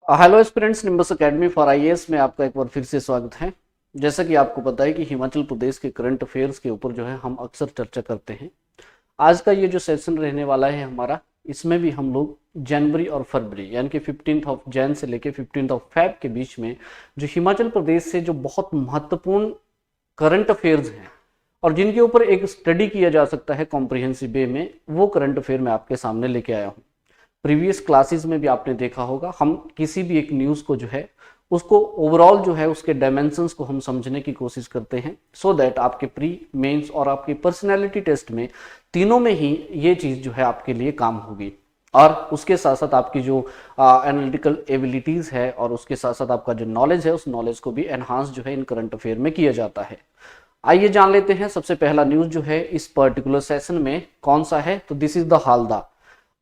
Hello students, nimbus academy for IAS में आपका एक बार फिर से स्वागत है। जैसा कि आपको पता है कि हिमाचल प्रदेश के करंट अफेयर्स के ऊपर जो है हम अक्सर चर्चा करते हैं। आज का ये जो सेशन रहने वाला है हमारा, इसमें भी हम लोग जनवरी और फरवरी यानी कि 15 ऑफ जैन से लेके 15 ऑफ फेब के बीच में जो हिमाचल प्रदेश से जो बहुत महत्वपूर्ण करंट अफेयर्स हैं और जिनके ऊपर एक स्टडी किया जा सकता है कॉम्प्रिहेंसिव वे में, वो करंट अफेयर मैं आपके सामने लेके आया हूँ। प्रीवियस क्लासेस में भी आपने देखा होगा, हम किसी भी एक न्यूज़ को जो है उसको ओवरऑल जो है उसके डायमेंशंस को हम समझने की कोशिश करते हैं, सो दैट आपके प्री मेंस और आपके पर्सनैलिटी टेस्ट में तीनों में ही ये चीज़ जो है आपके लिए काम होगी। और उसके साथ साथ आपकी जो एनालिटिकल एबिलिटीज़ है और उसके साथ साथ आपका जो नॉलेज है, उस नॉलेज को भी एनहांस जो है इन करंट अफेयर में किया जाता है। आइए जान लेते हैं सबसे पहला न्यूज़ जो है इस पर्टिकुलर सेशन में कौन सा है। तो दिस इज द हालदा।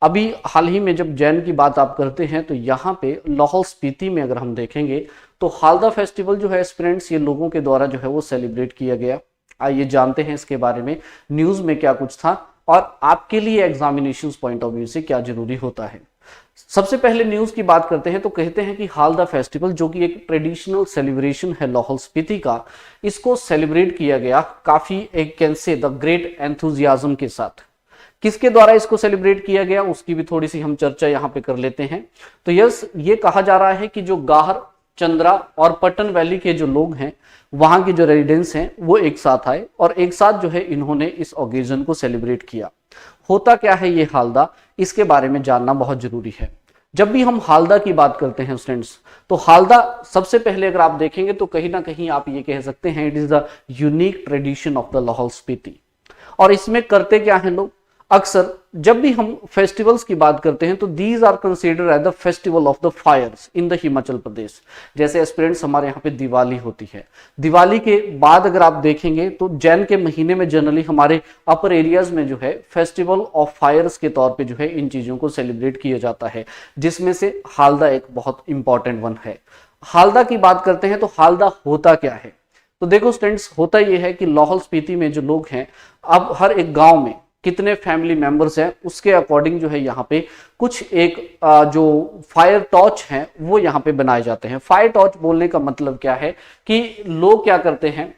अभी हाल ही में जब जैन की बात आप करते हैं तो यहाँ पे लाहौल स्पीति में अगर हम देखेंगे तो हालदा फेस्टिवल जो है स्टूडेंट्स, ये लोगों के द्वारा जो है वो सेलिब्रेट किया गया। आइए जानते हैं इसके बारे में, न्यूज में क्या कुछ था और आपके लिए एग्जामिनेशन पॉइंट ऑफ व्यू से क्या जरूरी होता है। सबसे पहले न्यूज की बात करते हैं तो कहते हैं कि हालदा फेस्टिवल जो कि एक ट्रेडिशनल सेलिब्रेशन है लाहौल स्पीति का, इसको सेलिब्रेट किया गया काफी एक can say the great enthusiasm के साथ। किसके द्वारा इसको सेलिब्रेट किया गया उसकी भी थोड़ी सी हम चर्चा यहाँ पे कर लेते हैं। तो यस, ये कहा जा रहा है कि जो गाहर, चंद्रा और पट्टन वैली के जो लोग हैं, वहां के जो रेजिडेंट्स हैं, वो एक साथ आए और एक साथ जो है इन्होंने इस ओकेजन को सेलिब्रेट किया। होता क्या है ये हालदा, इसके बारे में जानना बहुत जरूरी है। जब भी हम हालदा की बात करते हैं स्टूडेंट्स, तो हालदा सबसे पहले अगर आप देखेंगे तो कहीं ना कहीं आप ये कह सकते हैं it is the unique tradition of the Lahaul Spiti. और इसमें करते क्या है लोग, अक्सर जब भी हम फेस्टिवल्स की बात करते हैं तो these are considered as the festival of the fires in the Himachal Pradesh. जैसे एस्पिरेंट्स हमारे यहाँ पे दिवाली होती है, दिवाली के बाद अगर आप देखेंगे तो जैन के महीने में जनरली हमारे अपर एरियाज में जो है फेस्टिवल ऑफ फायर्स के तौर पे जो है इन चीजों को सेलिब्रेट किया जाता है, जिसमें से हालदा एक बहुत इंपॉर्टेंट वन है। हालदा की बात करते हैं तो हालदा होता क्या है। तो देखो स्टूडेंट्स, होता यह है कि लाहौल स्पीति में जो लोग हैं, अब हर एक गांव में कितने फैमिली मेंबर्स हैं उसके अकॉर्डिंग जो है यहाँ पे कुछ एक जो फायर टॉर्च हैं वो यहाँ पे बनाए जाते हैं। फायर टॉर्च बोलने का मतलब क्या है कि लोग क्या करते हैं,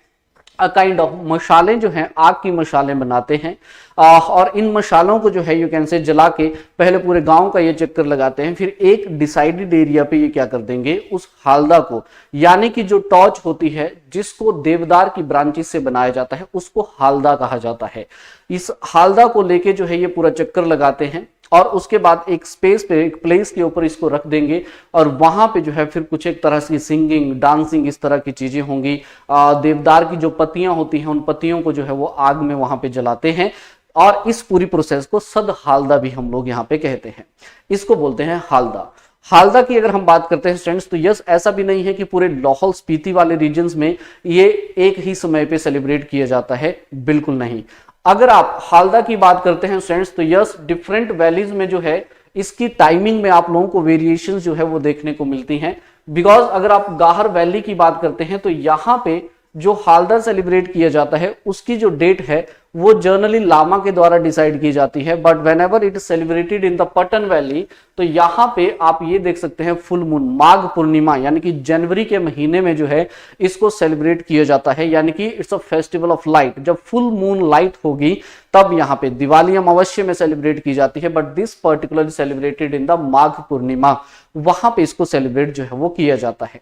काइंड ऑफ मशालें जो हैं, आग की मशालें बनाते हैं और इन मशालों को जो है यू कैन से जला के पहले पूरे गांव का ये चक्कर लगाते हैं, फिर एक डिसाइडेड एरिया पे ये क्या कर देंगे, उस हालदा को, यानी कि जो टॉर्च होती है जिसको देवदार की ब्रांचेस से बनाया जाता है, उसको हालदा कहा जाता है। इस हालदा को लेके जो है ये पूरा चक्कर लगाते हैं और उसके बाद एक स्पेस पे, एक प्लेस के ऊपर इसको रख देंगे और वहां पे जो है फिर कुछ एक तरह की सिंगिंग, डांसिंग, इस तरह की चीजें होंगी। देवदार की जो पत्तियां होती हैं उन पत्तियों को जो है वो आग में वहां पे जलाते हैं और इस पूरी प्रोसेस को सद हालदा भी हम लोग यहाँ पे कहते हैं, इसको बोलते हैं हालदा। हालदा की अगर हम बात करते हैं स्टूडेंट्स तो यस, ऐसा भी नहीं है कि पूरे लाहौल स्पीति वाले रीजन्स में ये एक ही समय पे सेलिब्रेट किया जाता है, बिल्कुल नहीं। अगर आप हालदा की बात करते हैं स्टूडेंट्स तो यस, डिफरेंट वैलीज में जो है इसकी टाइमिंग में आप लोगों को वेरिएशंस जो है वो देखने को मिलती हैं। बिकॉज अगर आप गाहर वैली की बात करते हैं तो यहाँ पे जो हालदा सेलिब्रेट किया जाता है उसकी जो डेट है वो जनरली लामा के द्वारा डिसाइड की जाती है, but when ever it is celebrated in the Pattan valley तो यहाँ पे आप ये देख सकते हैं फुल मून, माघ पूर्णिमा, यानी कि जनवरी के महीने में जो है इसको सेलिब्रेट किया जाता है, यानी कि it's a festival of light. जब फुल मून लाइट होगी तब यहाँ पे दिवाली अमावस्या में सेलिब्रेट की जाती है, but this particular celebrated in the Magh Purnima, वहां पे इसको सेलिब्रेट जो है वो किया जाता है।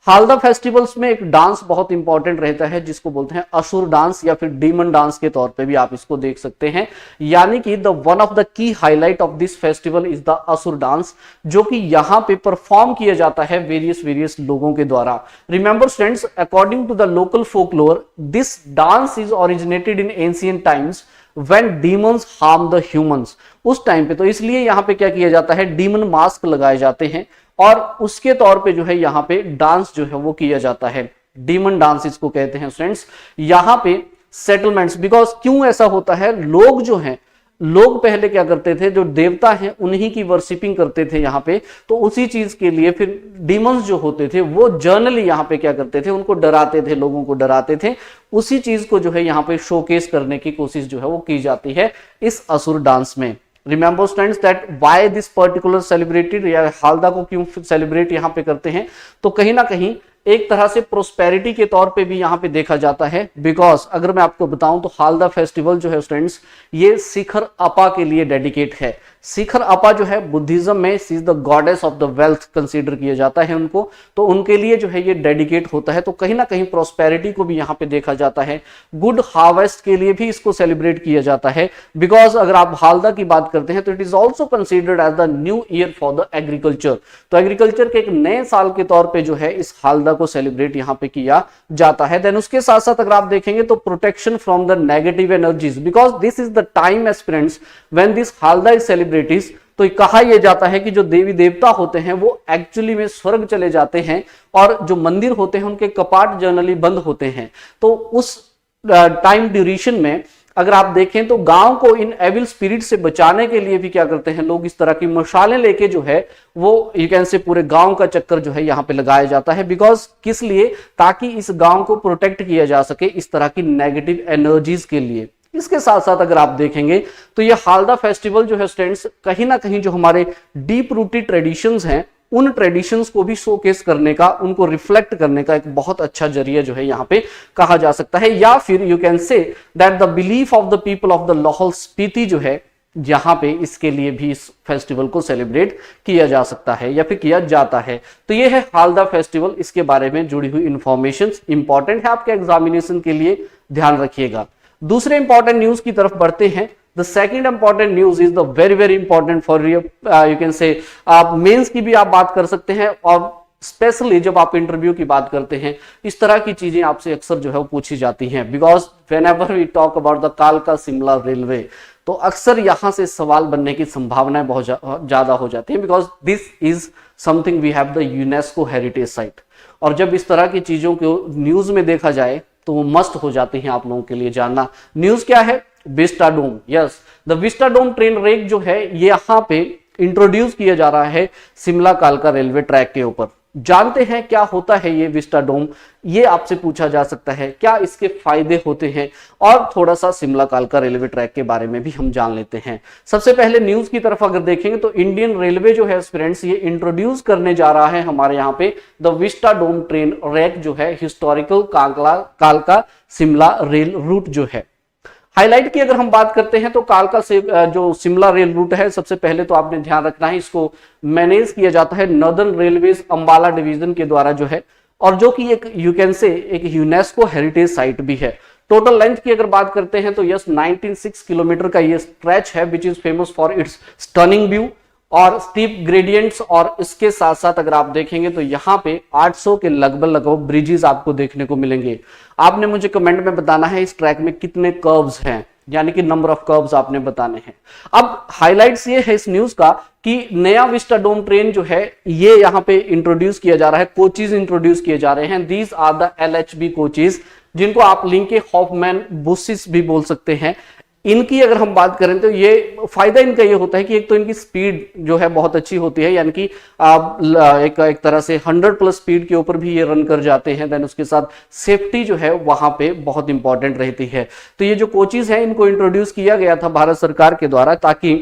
हालदा फेस्टिवल्स में एक डांस बहुत इंपॉर्टेंट रहता है जिसको बोलते हैं असुर डांस या फिर डीमन डांस के तौर पे भी आप इसको देख सकते हैं, यानी कि the one of the key highlight of this festival is the असुर डांस, जो कि यहाँ पे परफॉर्म किया जाता है वेरियस लोगों के द्वारा। Remember students, according to the local folklore this dance is originated in ancient times when demons harm the humans। उस टाइम पे तो इसलिए यहाँ पे क्या किया जाता है, डीमन मास्क लगाए जाते हैं और उसके तौर पे जो है यहाँ पे डांस जो है वो किया जाता है, डीमन डांस इसको कहते हैं स्टूडेंट्स। यहाँ पे सेटलमेंट्स, बिकॉज क्यों ऐसा होता है, लोग जो हैं, लोग पहले क्या करते थे, जो देवता हैं उन्हीं की वर्शिपिंग करते थे यहाँ पे, तो उसी चीज के लिए फिर डीमंस जो होते थे वो जर्नली यहाँ पे क्या करते थे, उनको डराते थे, लोगों को डराते थे। उसी चीज को जो है यहाँ पे शोकेस करने की कोशिश जो है वो की जाती है इस असुर डांस में। Remember students that why this particular celebrated, या हालदा को क्यों सेलिब्रेट यहाँ पे करते हैं, तो कहीं ना कहीं एक तरह से प्रोस्पेरिटी के तौर पे भी यहाँ पे देखा जाता है। बिकॉज अगर मैं आपको बताऊं तो हालदा फेस्टिवल जो है स्टूडेंट्स, ये शिखर अपा के लिए डेडिकेट है। शिखर अपा जो है बुद्धिज्म में she is the goddess of the wealth consider किया जाता है उनको, तो उनके लिए जो है ये डेडिकेट होता है। तो कहीं ना कहीं प्रोस्पेरिटी को भी यहाँ पे देखा जाता है, गुड हार्वेस्ट के लिए भी इसको सेलिब्रेट किया जाता है। बिकॉज अगर आप हालदा की बात करते हैं तो it is also considered as the new year for the agriculture, तो एग्रीकल्चर के एक नए साल के तौर पे जो है इस हालदा को सेलिब्रेट यहाँ पे किया जाता है। देन उसके साथ साथ अगर आप देखेंगे तो protection from the negative energies, because this is the time aspirants when this Halda is celebrated, तो कहा यह जाता है कि जो देवी देवता होते हैं वो एक्चुअली में स्वर्ग चले जाते हैं और जो मंदिर होते हैं उनके कपाट जनरली बंद होते हैं। तो उस टाइम ड्यूरेशन में अगर आप देखें तो गांव को इन एविल स्पिरिट से बचाने के लिए भी क्या करते हैं लोग, इस तरह की मशालें लेके जो है वो यू कैन से पूरे गांव का चक्कर जो है यहाँ पे लगाया जाता है। बिकॉज किस लिए, ताकि इस गांव को प्रोटेक्ट किया जा सके इस तरह की नेगेटिव एनर्जीज के लिए। इसके साथ साथ अगर आप देखेंगे तो ये हालदा फेस्टिवल जो है स्टूडेंट्स, कहीं ना कहीं जो हमारे डीप रूटेड ट्रेडिशंस हैं उन ट्रेडिशंस को भी शोकेस करने का, उनको रिफ्लेक्ट करने का एक बहुत अच्छा जरिया जो है यहाँ पे कहा जा सकता है। या फिर you can say that the belief of the people of the Lahaul Spiti जो है यहाँ पे इसके लिए भी इस फेस्टिवल को सेलिब्रेट किया जा सकता है या फिर किया जाता है। तो ये है हालदा फेस्टिवल, इसके बारे में जुड़ी हुई इंफॉर्मेशन इंपॉर्टेंट है आपके एग्जामिनेशन के लिए, ध्यान रखिएगा। दूसरे इंपॉर्टेंट न्यूज की तरफ बढ़ते हैं। The second important news is the very very important for you can से, आप मेंस की भी आप बात कर सकते हैं और स्पेशली जब आप इंटरव्यू की बात करते हैं इस तरह की चीजें आपसे अक्सर जो है वो पूछी जाती हैं। Because whenever we talk about the कालका शिमला रेलवे, तो अक्सर यहां से सवाल बनने की संभावनाएं बहुत ज्यादा हो जाती है। Because this is something we have the UNESCO heritage site, और जब इस तरह की चीजों को न्यूज में देखा जाए तो वो मस्ट हो जाती हैं आप लोगों के लिए जानना। न्यूज क्या है, Vistadome, yes the Vistadome train rake जो है ये यहाँ पे इंट्रोड्यूस किया जा रहा है शिमला कालका रेलवे ट्रैक के ऊपर। जानते हैं क्या होता है ये विस्टाडोम, ये आपसे पूछा जा सकता है, क्या इसके फायदे होते हैं, और थोड़ा सा शिमला कालका रेलवे ट्रैक के बारे में भी हम जान लेते हैं। सबसे पहले न्यूज की तरफ अगर देखेंगे तो इंडियन रेलवे जो है फ्रेंड्स ये इंट्रोड्यूस करने जा रहा है हमारे यहाँ पे द विस्टाडोम ट्रेन रैक जो है हिस्टोरिकल कालका शिमला रेल रूट जो है। हाईलाइट की अगर हम बात करते हैं तो कालका से जो शिमला रेल रूट है, सबसे पहले तो आपने ध्यान रखना है इसको मैनेज किया जाता है नॉर्दर्न रेलवेज अंबाला डिवीजन के द्वारा जो है, और जो कि एक यू कैन से एक यूनेस्को हेरिटेज साइट भी है। टोटल लेंथ की अगर बात करते हैं तो यस 96 किलोमीटर का ये स्ट्रेच है which is famous for its stunning view और स्टीप ग्रेडियंट्स, और इसके साथ साथ अगर आप देखेंगे तो यहाँ पे 800 के लगभग ब्रिजेस आपको देखने को मिलेंगे। आपने मुझे कमेंट में बताना है इस ट्रैक में कितने कर्व्स हैं, यानी कि नंबर ऑफ कर्व्स आपने बताने हैं। अब हाइलाइट्स ये है इस न्यूज का कि नया विस्टाडोम ट्रेन जो है ये यहाँ पे इंट्रोड्यूस किया जा रहा है, कोचेज इंट्रोड्यूस किए जा रहे हैं। These are the LHB coaches, जिनको आप लिंके हॉफमैन बुसिस भी बोल सकते हैं। इनकी अगर हम बात करें तो ये फायदा इनका ये होता है कि एक तो इनकी स्पीड जो है बहुत अच्छी होती है, यानी कि एक तरह से 100+ स्पीड के ऊपर भी ये रन कर जाते हैं। देन उसके साथ सेफ्टी जो है वहां पे बहुत इंपॉर्टेंट रहती है। तो ये जो कोचेज हैं इनको इंट्रोड्यूस किया गया था भारत सरकार के द्वारा ताकि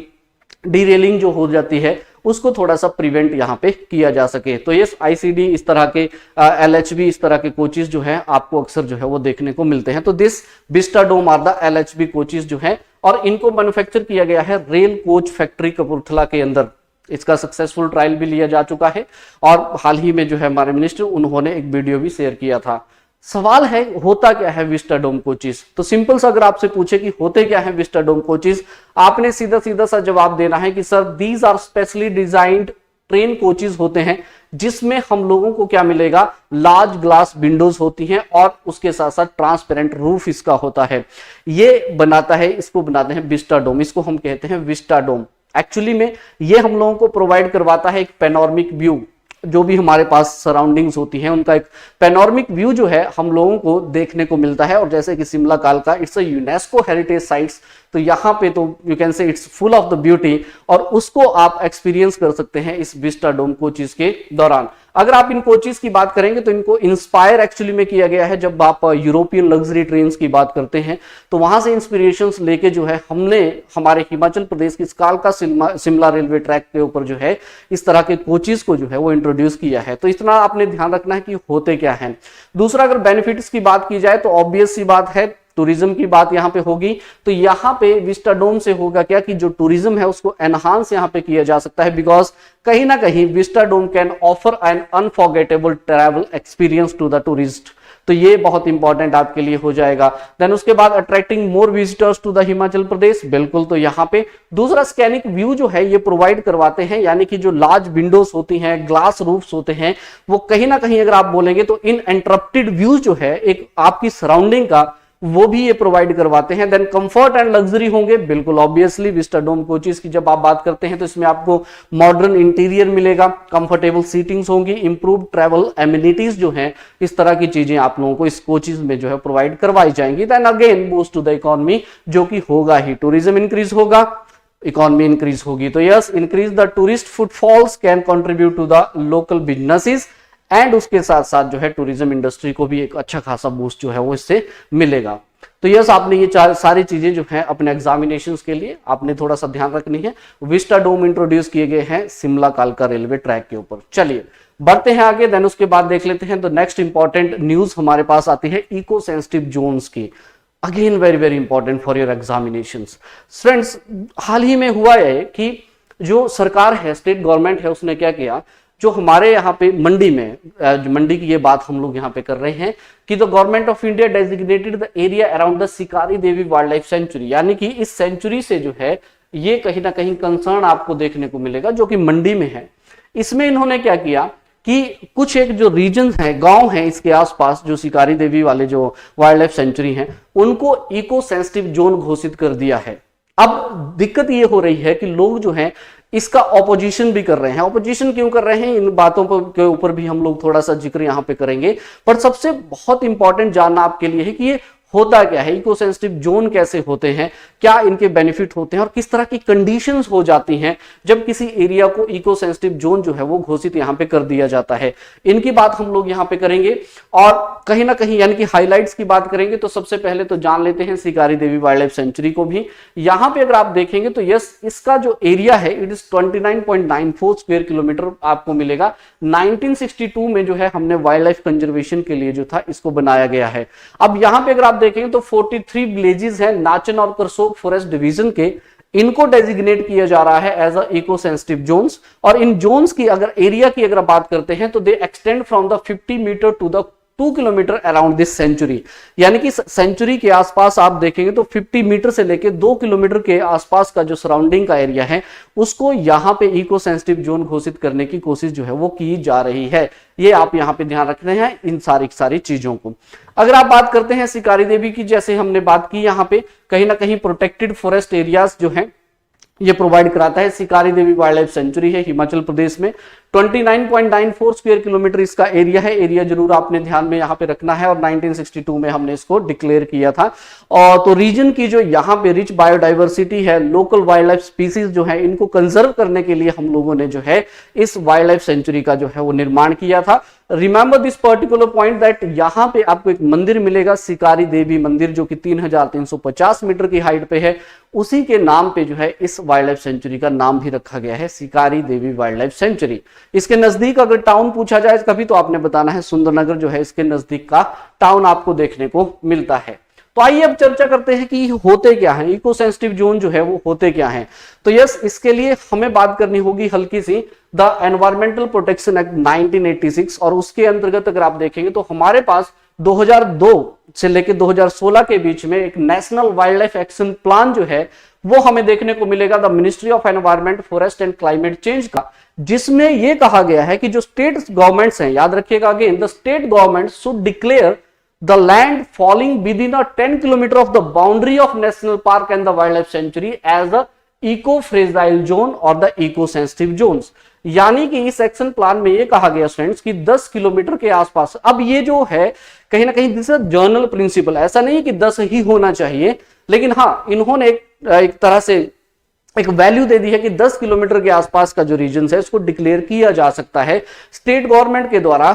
डीरेलिंग जो हो जाती है उसको थोड़ा सा प्रिवेंट यहाँ पे किया जा सके। तो ये ICD इस तरह के LHB इस तरह के कोचेज जो है आपको अक्सर जो है वो देखने को मिलते हैं। तो this Vistadome are the LHB coaches जो है, और इनको मैन्युफैक्चर किया गया है रेल कोच फैक्ट्री कपूरथला के अंदर। इसका सक्सेसफुल ट्रायल भी लिया जा चुका है और हाल ही में जो है हमारे मिनिस्टर उन्होंने एक वीडियो भी शेयर किया था। सवाल है होता क्या है विस्टाडोम कोचेज, तो सिंपल सा अगर आपसे पूछे कि होते क्या है विस्टाडोम कोचेज, आपने सीधा सीधा सा जवाब देना है कि sir these are specially designed train coaches होते हैं जिसमें हम लोगों को क्या मिलेगा, लार्ज ग्लास विंडोज होती हैं और उसके साथ साथ ट्रांसपेरेंट रूफ इसका होता है। ये बनाता है, इसको बनाते हैं विस्टाडोम, इसको हम कहते हैं विस्टाडोम। एक्चुअली में ये हम लोगों को प्रोवाइड करवाता है एक पैनोरमिक व्यू, जो भी हमारे पास सराउंडिंग्स होती हैं उनका एक पैनोरमिक व्यू जो है हम लोगों को देखने को मिलता है। और जैसे कि शिमला कालका it's a UNESCO heritage sites, तो यहाँ पे तो यू कैन से it's full of the beauty, और उसको आप एक्सपीरियंस कर सकते हैं इस विस्टाडोम कोचेज के दौरान। अगर आप इन कोचेस की बात करेंगे तो इनको इंस्पायर एक्चुअली में किया गया है। जब आप यूरोपियन लग्जरी ट्रेन की बात करते हैं तो वहां से इंस्पिरेशंस लेके जो है हमने हमारे हिमाचल प्रदेश की कालका शिमला रेलवे ट्रैक के ऊपर जो है इस तरह के कोचेस को जो है वो इंट्रोड्यूस किया है। तो इतना आपने ध्यान रखना है कि होते क्या है। दूसरा, अगर बेनिफिट्स की बात की जाए तो ऑब्वियस सी बात है, टूरिज्म की बात यहां पे होगी। तो यहां पे विस्टाडोम से होगा क्या कि जो टूरिज्म है उसको एनहांस यहां पे किया जा सकता है, बिकॉज कहीं ना कहीं Vistadome can offer an unforgettable travel experience to the tourist. तो ये बहुत इंपॉर्टेंट आपके लिए हो जाएगा। देन उसके बाद attracting more visitors to the Himachal Pradesh, बिल्कुल। तो यहाँ पे दूसरा स्कैनिक व्यू जो है ये प्रोवाइड करवाते हैं, यानी कि जो लार्ज विंडोज होती हैं, ग्लास रूफ्स होते हैं, वो कहीं ना कहीं अगर आप बोलेंगे तो इन इंटरप्टेड व्यू जो है एक आपकी सराउंडिंग का, वो भी ये प्रोवाइड करवाते हैं। देन कंफर्ट एंड लग्जरी होंगे, बिल्कुल ऑब्वियसली विस्टाडोम कोचेस की जब आप बात करते हैं तो इसमें आपको मॉडर्न इंटीरियर मिलेगा, कंफर्टेबल सीटिंग्स होंगी, इंप्रूव ट्रैवल एमिनिटीज जो हैं, इस तरह की चीजें आप लोगों को इस कोचेस में जो है प्रोवाइड करवाई जाएंगी। Then again boost to the economy, जो कि होगा ही, टूरिज्म इंक्रीज होगा, इकोनॉमी इंक्रीज होगी। तो yes, increase the tourist footfalls can contribute to the local businesses and उसके साथ साथ जो है टूरिज्म इंडस्ट्री को भी एक अच्छा खासा बूस्ट जो है वो इससे मिलेगा। तो यस, आपने ये सारी चीजें जो है अपने एग्जामिनेशंस के लिए आपने थोड़ा सा ध्यान रखनी है। विस्टाडोम इंट्रोड्यूस किए गए हैं शिमला कालका रेलवे ट्रैक के ऊपर। चलिए बढ़ते हैं आगे। देन उसके बाद देख लेते हैं तो नेक्स्ट इंपॉर्टेंट न्यूज हमारे पास आती है इको सेंसिटिव जोन्स की। Again very very important for your examinations. Friends, हाल ही में हुआ है कि जो सरकार है, स्टेट गवर्नमेंट है, उसने क्या किया, जो हमारे यहाँ पे मंडी में, मंडी की ये बात हम लोग यहाँ पे कर रहे हैं कि the government of India designated the area around the शिकारी देवी वाइल्ड लाइफ सेंचुरी, यानी कि इस सेंचुरी से जो है ये कहीं ना कहीं कंसर्न आपको देखने को मिलेगा जो कि मंडी में है। इसमें इन्होंने क्या किया कि कुछ एक जो रीजन है, गांव है इसके आसपास, जो शिकारी देवी वाले जो वाइल्ड लाइफ सेंचुरी हैं, उनको इको सेंसिटिव जोन घोषित कर दिया है। अब दिक्कत ये हो रही है कि लोग जो हैं इसका ऑपोजिशन भी कर रहे हैं। ऑपोजिशन क्यों कर रहे हैं, इन बातों के ऊपर भी हम लोग थोड़ा सा जिक्र यहां पे करेंगे। पर सबसे बहुत इंपॉर्टेंट जानना आपके लिए है कि ये होता क्या है, इको सेंसिटिव जोन कैसे होते हैं, क्या इनके बेनिफिट होते हैं और किस तरह की कंडीशंस हो जाती हैं जब किसी एरिया को इको सेंसिटिव जोन जो है वो घोषित यहां पे कर दिया जाता है। इनकी बात हम लोग यहां पे करेंगे और कहीं ना कहीं यानी कि हाइलाइट्स की बात करेंगे। तो सबसे पहले तो जान लेते हैं शिकारी देवी वाइल्ड लाइफ सेंचुरी को भी। यहां पे अगर आप देखेंगे तो यस, इसका जो एरिया है इट इज 29.94 स्क्वायर किलोमीटर आपको मिलेगा। 1962 में जो है हमने वाइल्ड लाइफ कंजर्वेशन के लिए जो था इसको बनाया गया है। अब यहां पे अगर आप देखेंगे तो 43 विलेजेस हैं नाचन और करसोग फॉरेस्ट डिवीजन के, इनको डेजिग्नेट किया जा रहा है as a eco sensitive zones. और इन जोन्स की अगर एरिया की अगर बात करते हैं तो they extend from the 50 metre to the 2 kilometre around this sanctuary, यानी कि सेंचुरी के आसपास आप देखेंगे तो 50 मीटर से लेके 2 किलोमीटर के आसपास का जो सराउंडिंग का एरिया है उसको यहां पे इको सेंसिटिव जोन घोषित करने की कोशिश जो है वो की जा रही है। ये आप यहां पे ध्यान रखने हैं इन सारी चीजों को। अगर आप बात करते हैं शिकारी देवी की, जैसे हमने बात की, यहां पे कहीं ना कहीं प्रोटेक्टेड फॉरेस्ट एरियाज जो है ये प्रोवाइड कराता है। शिकारी देवी वाइल्ड लाइफ सेंचुरी है हिमाचल प्रदेश में, 29.94 स्क्वायर किलोमीटर इसका एरिया है। एरिया जरूर आपने ध्यान में यहाँ पे रखना है और 1962 में हमने इसको डिक्लेयर किया था। और तो रीजन की जो यहाँ पे रिच बायोडाइवर्सिटी है, लोकल वाइल्ड लाइफ स्पीसीज जो है, इनको कंजर्व करने के लिए हम लोगों ने जो है इस वाइल्ड लाइफ सेंचुरी का जो है वो निर्माण किया था। Remember this particular point that यहाँ पे आपको एक मंदिर मिलेगा, शिकारी देवी मंदिर, जो कि 3350 मीटर की हाइट पे है। उसी के नाम पे जो है इस वाइल्ड लाइफ सेंचुरी का नाम भी रखा गया है, शिकारी देवी वाइल्ड लाइफ सेंचुरी। इसके नजदीक अगर टाउन पूछा जाए कभी तो आपने बताना है सुंदरनगर जो है इसके नजदीक का टाउन आपको देखने को मिलता है। तो आइए अब चर्चा करते हैं कि होते क्या है, इको सेंसिटिव जोन जो है वो होते क्या है। तो यस, इसके लिए हमें बात करनी होगी हल्की see the environmental protection act 1986, और उसके अंतर्गत अगर आप देखेंगे तो हमारे पास 2002 से लेकर 2016 के बीच में एक national wild life action plan जो है वो हमें देखने को मिलेगा the ministry of environment, forest and climate change का, जिसमें यह कहा गया है कि जो स्टेट गवर्नमेंट्स हैं, याद रखिएगा again, the state government should declare the land falling within a 10 kilometer of the boundary of national park and the wildlife sanctuary as the eco fragile zone or the eco sensitive zones। यानी कि इस action plan में ये कहा गया friends कि 10 kilometre के आसपास, अब ये जो है कहीं ना कहीं दिस इज जर्नल प्रिंसिपल, ऐसा नहीं है कि 10 ही होना चाहिए, लेकिन हाँ इन्होंने एक तरह से एक वैल्यू दे दी है कि 10 किलोमीटर के आसपास का जो रीजन है उसको डिक्लेयर किया जा सकता है स्टेट गवर्नमेंट के द्वारा।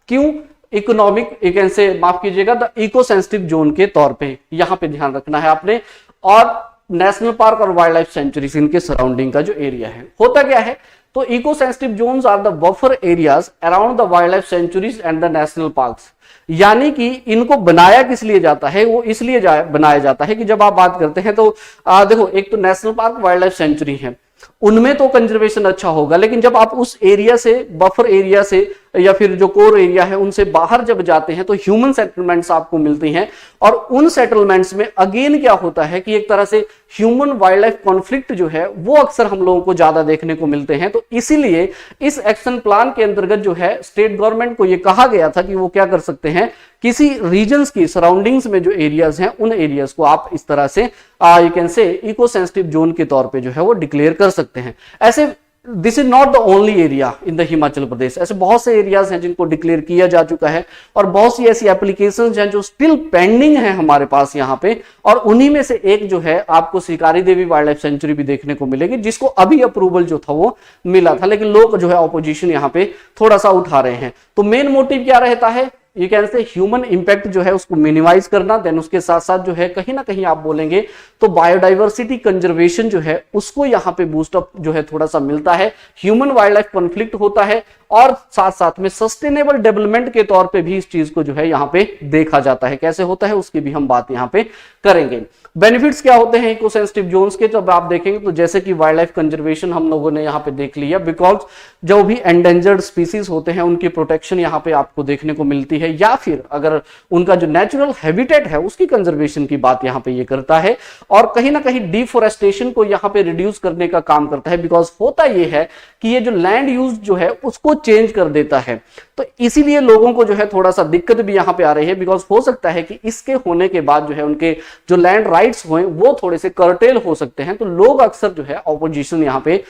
क्यों? इकोनॉमिक से माफ कीजिएगा द इको सेंसिटिव जोन के तौर पे, यहां पे ध्यान रखना है आपने। और नेशनल पार्क और वाइल्ड लाइफ सेंचुरीज, इनके सराउंडिंग का जो एरिया है, होता क्या है, तो eco sensitive zones are the buffer areas around the wild life sanctuaries and the national parks. यानी कि इनको बनाया किस लिए जाता है, वो इसलिए बनाया जाता है कि जब आप बात करते हैं तो देखो, एक तो national park wild life century है, उनमें तो कंजर्वेशन अच्छा होगा, लेकिन जब आप उस एरिया से, बफर एरिया से या फिर जो कोर एरिया है उनसे बाहर जब जाते हैं तो ह्यूमन सेटलमेंट्स आपको मिलती हैं। और उन सेटलमेंट्स में अगेन क्या होता है कि एक तरह से ह्यूमन वाइल्ड लाइफ कॉन्फ्लिक्ट जो है वो अक्सर हम लोगों को ज्यादा देखने को मिलते हैं। तो इसीलिए इस एक्शन प्लान के अंतर्गत जो है स्टेट गवर्नमेंट को यह कहा गया था कि वो क्या कर सकते हैं, किसी रीजन्स की सराउंडिंग्स में जो एरियाज हैं उन एरियाज को आप इस तरह से you can say eco sensitive zone के तौर पे जो है वो डिक्लेयर कर सकते हैं। ऐसे this is not the only area in the Himachal Pradesh, ऐसे बहुत से एरियाज हैं जिनको डिक्लेयर किया जा चुका है और बहुत सी ऐसी एप्लीकेशंस हैं जो स्टिल पेंडिंग है हमारे पास यहाँ पे। और उन्हीं में से एक जो है आपको शिकारी देवी वाइल्ड लाइफ सेंचुरी भी देखने को मिलेगी, जिसको अभी अप्रूवल जो था वो मिला था, लेकिन लोग जो है ऑपोजिशन यहाँ पे थोड़ा सा उठा रहे हैं। तो मेन मोटिव क्या रहता है, ये कैन से ह्यूमन इंपैक्ट जो है उसको मिनिमाइज करना, देन उसके साथ साथ जो है कहीं ना कहीं आप बोलेंगे तो बायोडाइवर्सिटी कंजर्वेशन जो है उसको यहाँ पे बूस्टअप जो है थोड़ा सा मिलता है, ह्यूमन वाइल्ड लाइफ कॉन्फ्लिक्ट होता है और साथ साथ में सस्टेनेबल डेवलपमेंट के तौर पे भी इस चीज को जो है यहाँ पे देखा जाता है। कैसे होता है उसकी भी हम बात यहाँ पे करेंगे। बेनिफिट्स क्या होते हैं इको सेंसिटिव जोन्स के, जब आप देखेंगे तो जैसे कि वाइल्ड लाइफ कंजर्वेशन हम लोगों ने यहाँ पे देख लिया, बिकॉज जो भी एंडेंजर्ड स्पीसीज होते हैं उनकी प्रोटेक्शन यहाँ पे आपको देखने को मिलती है, या फिर अगर उनका जो नेचुरल हैबिटेट है उसकी कंजर्वेशन की बात यहाँ पे ये करता है। और कहीं ना कहीं डिफोरेस्टेशन को यहाँ पे रिड्यूस करने का काम करता है, बिकॉज होता ये है कि ये जो लैंड यूज जो है उसको चेंज कर देता है। तो इसीलिए लोगों को जो है थोड़ा सा दिक्कत भी यहाँ पे आ रही है, बिकॉज हो सकता है कि इसके होने के बाद जो है उनके जो लैंड राइट्स हुए वो थोड़े से कर्टेल हो सकते हैं। तो लोग अक्सर जो है ऑपोजिशन यहाँ पे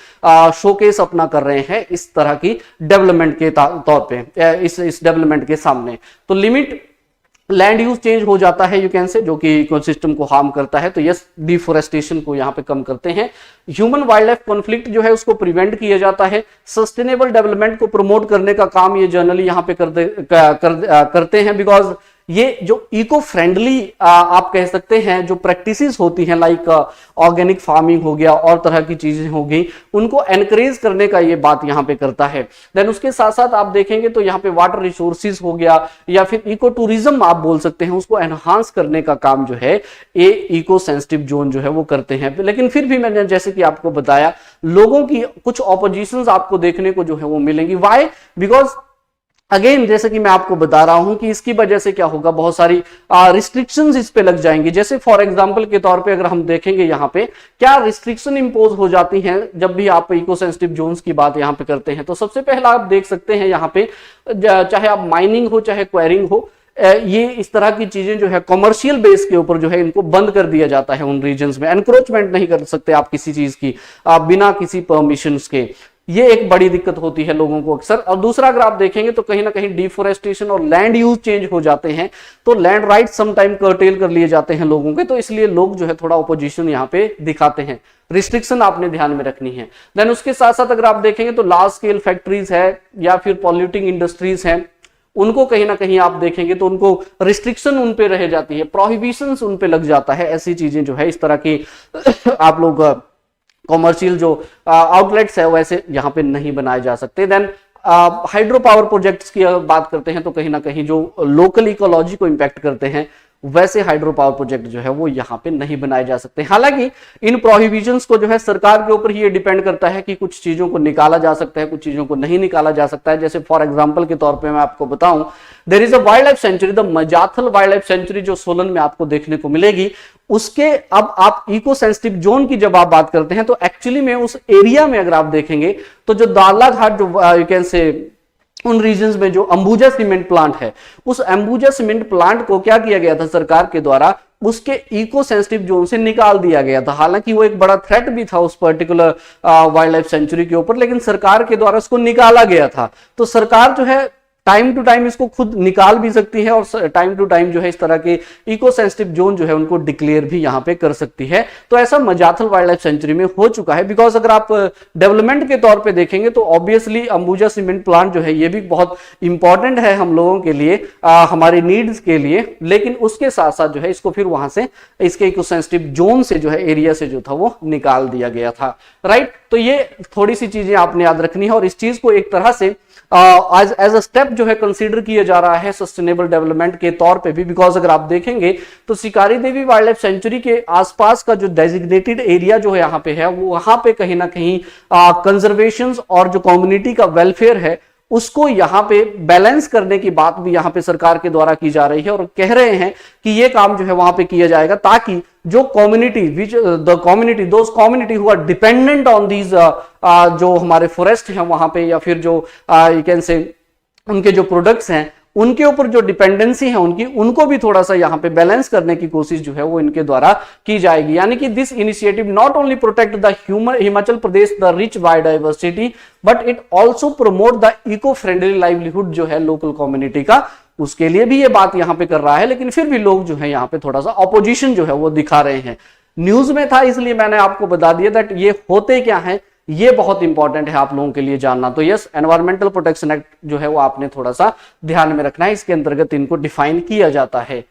शोकेस अपना कर रहे हैं इस तरह की डेवलपमेंट के तौर पे, इस डेवलपमेंट के सामने। तो लिमिट लैंड यूज चेंज हो जाता है यू कैन से, जो कि इकोसिस्टम को हार्म करता है। तो यस, डिफोरेस्टेशन को यहाँ पे कम करते हैं। ह्यूमन वाइल्ड लाइफ कॉन्फ्लिक्ट जो है उसको प्रिवेंट किया जाता है। सस्टेनेबल डेवलपमेंट को प्रमोट करने का काम ये जनरली यहाँ पे करते हैं, बिकॉज ये जो इको फ्रेंडली आप कह सकते हैं जो प्रैक्टिसेस होती हैं, लाइक ऑर्गेनिक फार्मिंग हो गया और तरह की चीजें हो गई, उनको एनकरेज करने का ये बात यहाँ पे करता है। देन उसके साथ साथ आप देखेंगे तो यहाँ पे वाटर रिसोर्सेज हो गया या फिर इको टूरिज्म आप बोल सकते हैं, उसको एनहांस करने का काम जो है ये इको सेंसिटिव जोन जो है वो करते हैं। लेकिन फिर भी मैंने जैसे कि आपको बताया, लोगों की कुछ ऑपोजिशंस आपको देखने को जो है वो मिलेंगी। वाई? बिकॉज अगेन जैसे कि मैं आपको बता रहा हूं कि इसकी वजह से क्या होगा, बहुत सारी रिस्ट्रिक्शंस इस पे लग जाएंगी। जैसे फॉर एग्जांपल के तौर पे अगर हम देखेंगे यहाँ पे क्या रिस्ट्रिक्शन इंपोज हो जाती हैं जब भी आप इको सेंसिटिव जोन्स की बात यहाँ पे करते हैं। तो सबसे पहला आप देख सकते हैं यहाँ पे, चाहे आप माइनिंग हो चाहे क्वेरिंग हो, ये इस तरह की चीजें जो है कमर्शियल बेस के ऊपर जो है इनको बंद कर दिया जाता है। उन रीजन्स में एनक्रोचमेंट नहीं कर सकते आप किसी चीज की बिना किसी परमिशंस के। ये एक बड़ी दिक्कत होती है लोगों को अक्सर। और दूसरा अगर आप देखेंगे तो कहीं ना कहीं डिफोरेस्टेशन और लैंड यूज चेंज हो जाते हैं, तो लैंड राइट समटाइम कर्टेल कर लिए जाते हैं लोगों के। तो इसलिए लोग जो है थोड़ा ऑपोजिशन यहाँ पे दिखाते हैं। रिस्ट्रिक्शन आपने ध्यान में रखनी है। देन उसके साथ साथ अगर आप देखेंगे तो लार्ज स्केल फैक्ट्रीज है या फिर पॉल्यूटिंग इंडस्ट्रीज हैं, उनको कहीं ना कहीं आप देखेंगे तो उनको रिस्ट्रिक्शन उन पे रह जाती है, प्रोहिबिशंस उन पे लग जाता है। ऐसी चीजें जो है इस तरह की आप लोग कॉमर्शियल जो आउटलेट्स है वैसे यहाँ पे नहीं बनाए जा सकते। देन हाइड्रो पावर प्रोजेक्ट्स की बात करते हैं तो कहीं ना कहीं जो लोकल इकोलॉजी को इंपैक्ट करते हैं वैसे हाइड्रो पावर प्रोजेक्ट जो है वो यहाँ पे नहीं बनाए जा सकते। हालांकि इन प्रोहिबिशंस को जो है सरकार के ऊपर ही ये डिपेंड करता है कि कुछ चीजों को निकाला जा सकता है, कुछ चीजों को नहीं निकाला जा सकता है। जैसे फॉर एग्जांपल के तौर पे मैं आपको बताऊं, there is a wild life sanctuary, the Majathal wild life sanctuary जो सोलन में आपको देखने को मिलेगी। उसके अब आप इको सेंसिटिव जोन की जब आप बात करते हैं तो एक्चुअली में उस एरिया में अगर आप देखेंगे तो जो दाला घाट जो यू कैन से उन रीजन्स में जो अंबुजा सीमेंट प्लांट है, उस अंबुजा सीमेंट प्लांट को क्या किया गया था सरकार के द्वारा, उसके इको सेंसिटिव जोन से निकाल दिया गया था। हालांकि वो एक बड़ा थ्रेट भी था उस पर्टिकुलर वाइल्ड लाइफ सेंचुरी के ऊपर, लेकिन सरकार के द्वारा उसको निकाला गया था। तो सरकार जो है टाइम टू टाइम इसको खुद निकाल भी सकती है और टाइम टू टाइम जो है इस तरह के इको सेंसिटिव जोन जो है उनको डिक्लेयर भी यहाँ पे कर सकती है। तो ऐसा मजाथल वाइल्ड लाइफ सेंचुरी में हो चुका है। बिकॉज अगर आप डेवलपमेंट के तौर पे देखेंगे तो ऑब्वियसली अंबुजा सीमेंट प्लांट जो है ये भी बहुत इंपॉर्टेंट है हम लोगों के लिए, हमारी नीड्स के लिए, लेकिन उसके साथ साथ जो है इसको फिर वहां से इसके इको सेंसिटिव जोन से जो है एरिया से जो था वो निकाल दिया गया था। राइट, तो ये थोड़ी सी चीजें आपने याद रखनी है और इस चीज को एक तरह से एज अ स्टेप जो है कंसीडर किया जा रहा है सस्टेनेबल डेवलपमेंट के तौर पे भी। बिकॉज अगर आप देखेंगे तो शिकारी देवी वाइल्ड लाइफ सेंचुरी के आसपास का जो डेजिग्नेटेड एरिया जो है यहाँ पे है, वो वहां पे कहीं ना कहीं कंजर्वेशन और जो कम्युनिटी का वेलफेयर है उसको यहाँ पे बैलेंस करने की बात भी यहाँ पे सरकार के द्वारा की जा रही है और कह रहे हैं कि ये काम जो है वहां पे किया जाएगा ताकि जो community which the community those community who are dependent on these जो हमारे फॉरेस्ट हैं वहां पे, या फिर जो यू कैन से उनके जो प्रोडक्ट्स हैं उनके ऊपर जो डिपेंडेंसी है उनकी, उनको भी थोड़ा सा यहाँ पे बैलेंस करने की कोशिश जो है वो इनके द्वारा की जाएगी। यानी कि this initiative not only protect the Himachal Pradesh the rich biodiversity but it also promote the eco friendly livelihood जो है लोकल कम्युनिटी का, उसके लिए भी ये बात यहाँ पे कर रहा है। लेकिन फिर भी लोग जो है यहाँ पे थोड़ा सा ऑपोजिशन जो है वो दिखा रहे हैं। न्यूज में था इसलिए मैंने आपको बता दिया दैट ये होते क्या है, ये बहुत इंपॉर्टेंट है आप लोगों के लिए जानना। तो यस, एनवायरमेंटल प्रोटेक्शन एक्ट जो है वो आपने थोड़ा सा ध्यान में रखना है, इसके अंतर्गत इनको डिफाइन किया जाता है।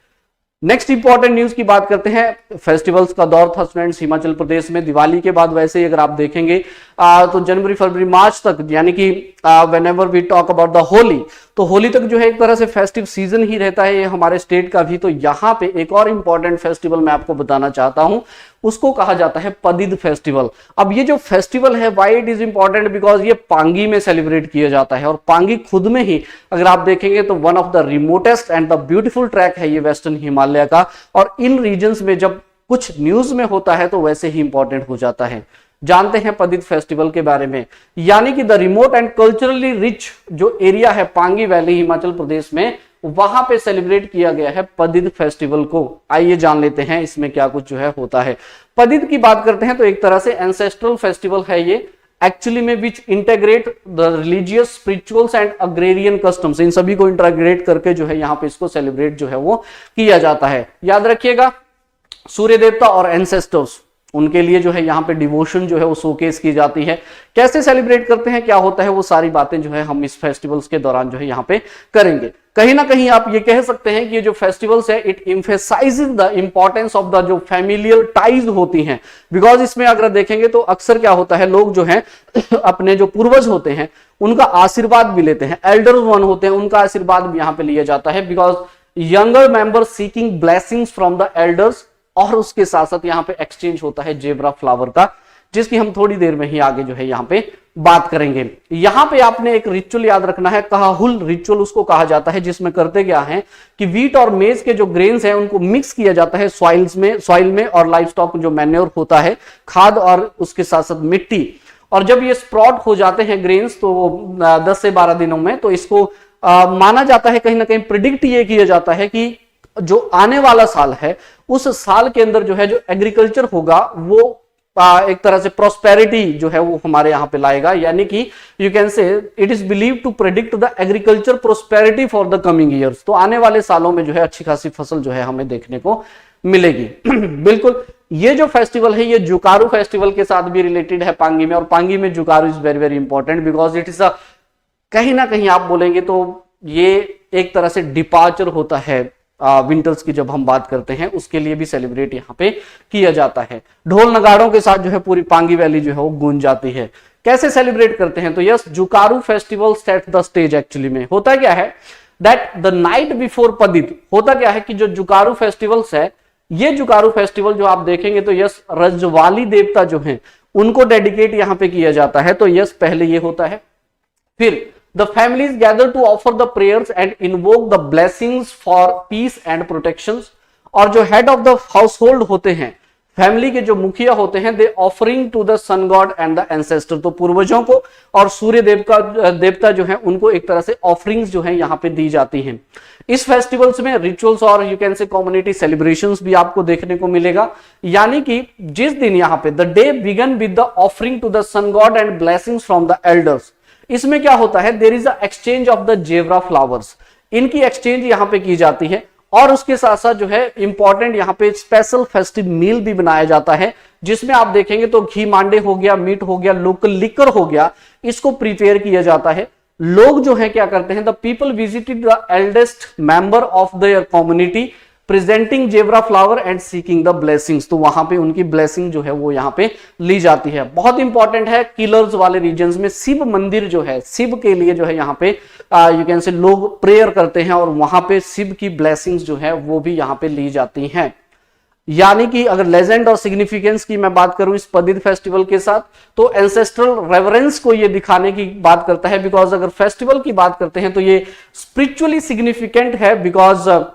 नेक्स्ट इंपॉर्टेंट न्यूज की बात करते हैं। फेस्टिवल्स का दौर था स्टूडेंट्स हिमाचल प्रदेश में दिवाली के बाद। वैसे ही अगर आप देखेंगे तो जनवरी फरवरी मार्च तक, यानी कि whenever we talk about the Holi, तो होली तक जो है एक तरह से फेस्टिव सीजन ही रहता है ये हमारे स्टेट का भी। तो यहाँ पे एक और इंपॉर्टेंट फेस्टिवल मैं आपको बताना चाहता हूं, उसको कहा जाता है पदिद फेस्टिवल। अब ये जो फेस्टिवल है why it is important, because ये पांगी में सेलिब्रेट किया जाता है और पांगी खुद में ही अगर आप देखेंगे तो one of the remotest and the beautiful track है ये वेस्टर्न हिमालय का। और इन रीजन्स में जब कुछ न्यूज में होता है तो वैसे ही इंपॉर्टेंट हो जाता है। जानते हैं पदिद फेस्टिवल के बारे में, यानी कि the remote and culturally rich जो एरिया है पांगी वैली हिमाचल प्रदेश में, वहां पे सेलिब्रेट किया गया है पदिद फेस्टिवल को। आइए जान लेते हैं इसमें क्या कुछ जो है होता है। पदिद की बात करते हैं तो एक तरह से एंसेस्ट्रल फेस्टिवल है ये एक्चुअली में, which integrate the religious spirituals and agrarian customs, इन सभी को इंटीग्रेट करके जो है यहाँ पे इसको सेलिब्रेट जो है वो किया जाता है। याद रखिएगा, सूर्य देवता और एंसेस्टर्स उनके लिए जो है यहाँ पे डिवोशन जो है वो शोकेस की जाती है। कैसे सेलिब्रेट करते हैं, क्या होता है, वो सारी बातें जो है हम इस फेस्टिवल्स के दौरान जो है यहाँ पे करेंगे। कहीं ना कहीं आप ये कह सकते हैं कि ये जो फेस्टिवल्स है it emphasises the importance of the जो फैमिलियल टाइज होती हैं। बिकॉज इसमें अगर देखेंगे तो अक्सर क्या होता है, लोग जो है अपने जो पूर्वज होते हैं उनका आशीर्वाद भी लेते हैं, एल्डर वन होते हैं उनका आशीर्वाद भी यहाँ पे लिया जाता है। Because younger member seeking blessings from the elders, और उसके साथ साथ यहाँ पे एक्सचेंज होता है जेब्रा फ्लावर का, जिसकी हम थोड़ी देर में ही आगे जो है यहाँ पे बात करेंगे। यहाँ पे आपने एक रिचुअल याद रखना है, कहाहुल रिचुअल उसको कहा जाता है, जिसमें करते क्या है कि वीट और मेज के जो ग्रेन्स हैं उनको मिक्स किया जाता है सॉइल में और लाइफ स्टॉक जो मैन्योर होता है, खाद और उसके साथ साथ मिट्टी। और जब ये स्प्रॉट हो जाते हैं ग्रेन्स तो 10 से 12 दिनों में, तो इसको माना जाता है, कहीं ना कहीं प्रिडिक्ट ये किया जाता है कि जो आने वाला साल है उस साल के अंदर जो है जो एग्रीकल्चर होगा वो एक तरह से प्रोस्पेरिटी जो है वो हमारे यहाँ पे लाएगा। यानी कि you can say it is believe to predict the agriculture prosperity for the coming years. तो आने वाले सालों में जो है अच्छी खासी फसल जो है हमें देखने को मिलेगी। बिल्कुल, ये जो फेस्टिवल है ये जुकारू फेस्टिवल के साथ भी रिलेटेड है पांगी में, और पांगी में Jukaru is very very important because it is a, कहीं ना कहीं आप बोलेंगे तो ये एक तरह से डिपार्चर होता है विंटर्स की जब हम बात करते हैं, उसके लिए भी सेलिब्रेट यहाँ पे किया जाता है। ढोल नगाड़ों के साथ जो है पूरी पांगी वैली जो है वो गूंज जाती है। कैसे सेलिब्रेट करते हैं, तो yes, Jukaru festival set the stage. Actually में होता क्या है दैट द नाइट बिफोर पदिद, होता क्या है कि जो जुकारू फेस्टिवल्स है, ये जुकारू फेस्टिवल जो आप देखेंगे तो यस रजवाली देवता जो है उनको डेडिकेट यहाँ पे किया जाता है। तो यस, पहले ये होता है, फिर the families gather to offer the prayers and invoke the blessings for peace and protections। और जो head of the household होते हैं, फैमिली के जो मुखिया होते हैं, they offering to the sun god and the ancestor, तो पूर्वजों को और सूर्य देवता जो है उनको एक तरह से ऑफरिंग्स जो है यहाँ पे दी जाती हैं। इस फेस्टिवल्स में रिचुअल्स और यू कैन से कम्युनिटी सेलिब्रेशंस भी आपको देखने को मिलेगा। यानी कि जिस दिन यहाँ पे the day began with the offering to the sun god and blessings from the elders, इसमें क्या होता है, there is a exchange of the zebra flowers, इनकी एक्सचेंज यहां पे की जाती है। और उसके साथ साथ जो है इंपॉर्टेंट यहां पे स्पेशल फेस्टिव मील भी बनाया जाता है, जिसमें आप देखेंगे तो घी मांडे हो गया, मीट हो गया, लोकल लिकर हो गया, इसको प्रिपेयर किया जाता है। लोग जो है क्या करते हैं, the people visited the eldest member of their community presenting zebra flower and seeking the blessings, तो वहां पे उनकी ब्लेसिंग जो है वो यहां पे ली जाती है। बहुत इंपॉर्टेंट है, किलर्स वाले रीजन्स में शिव मंदिर जो है, शिव के लिए जो है यहाँ पे यू कैन से लोग प्रेयर करते हैं और वहां पे शिव की ब्लेसिंग्स जो है वो भी यहाँ पे ली जाती हैं। यानी कि अगर लेजेंड और सिग्निफिकेंस की मैं बात करूं इस पदित फेस्टिवल के साथ, तो एंसेस्ट्रल रेवरेंस को ये दिखाने की बात करता है। बिकॉज अगर फेस्टिवल की बात करते हैं तो ये स्पिरिचुअली सिग्निफिकेंट है, बिकॉज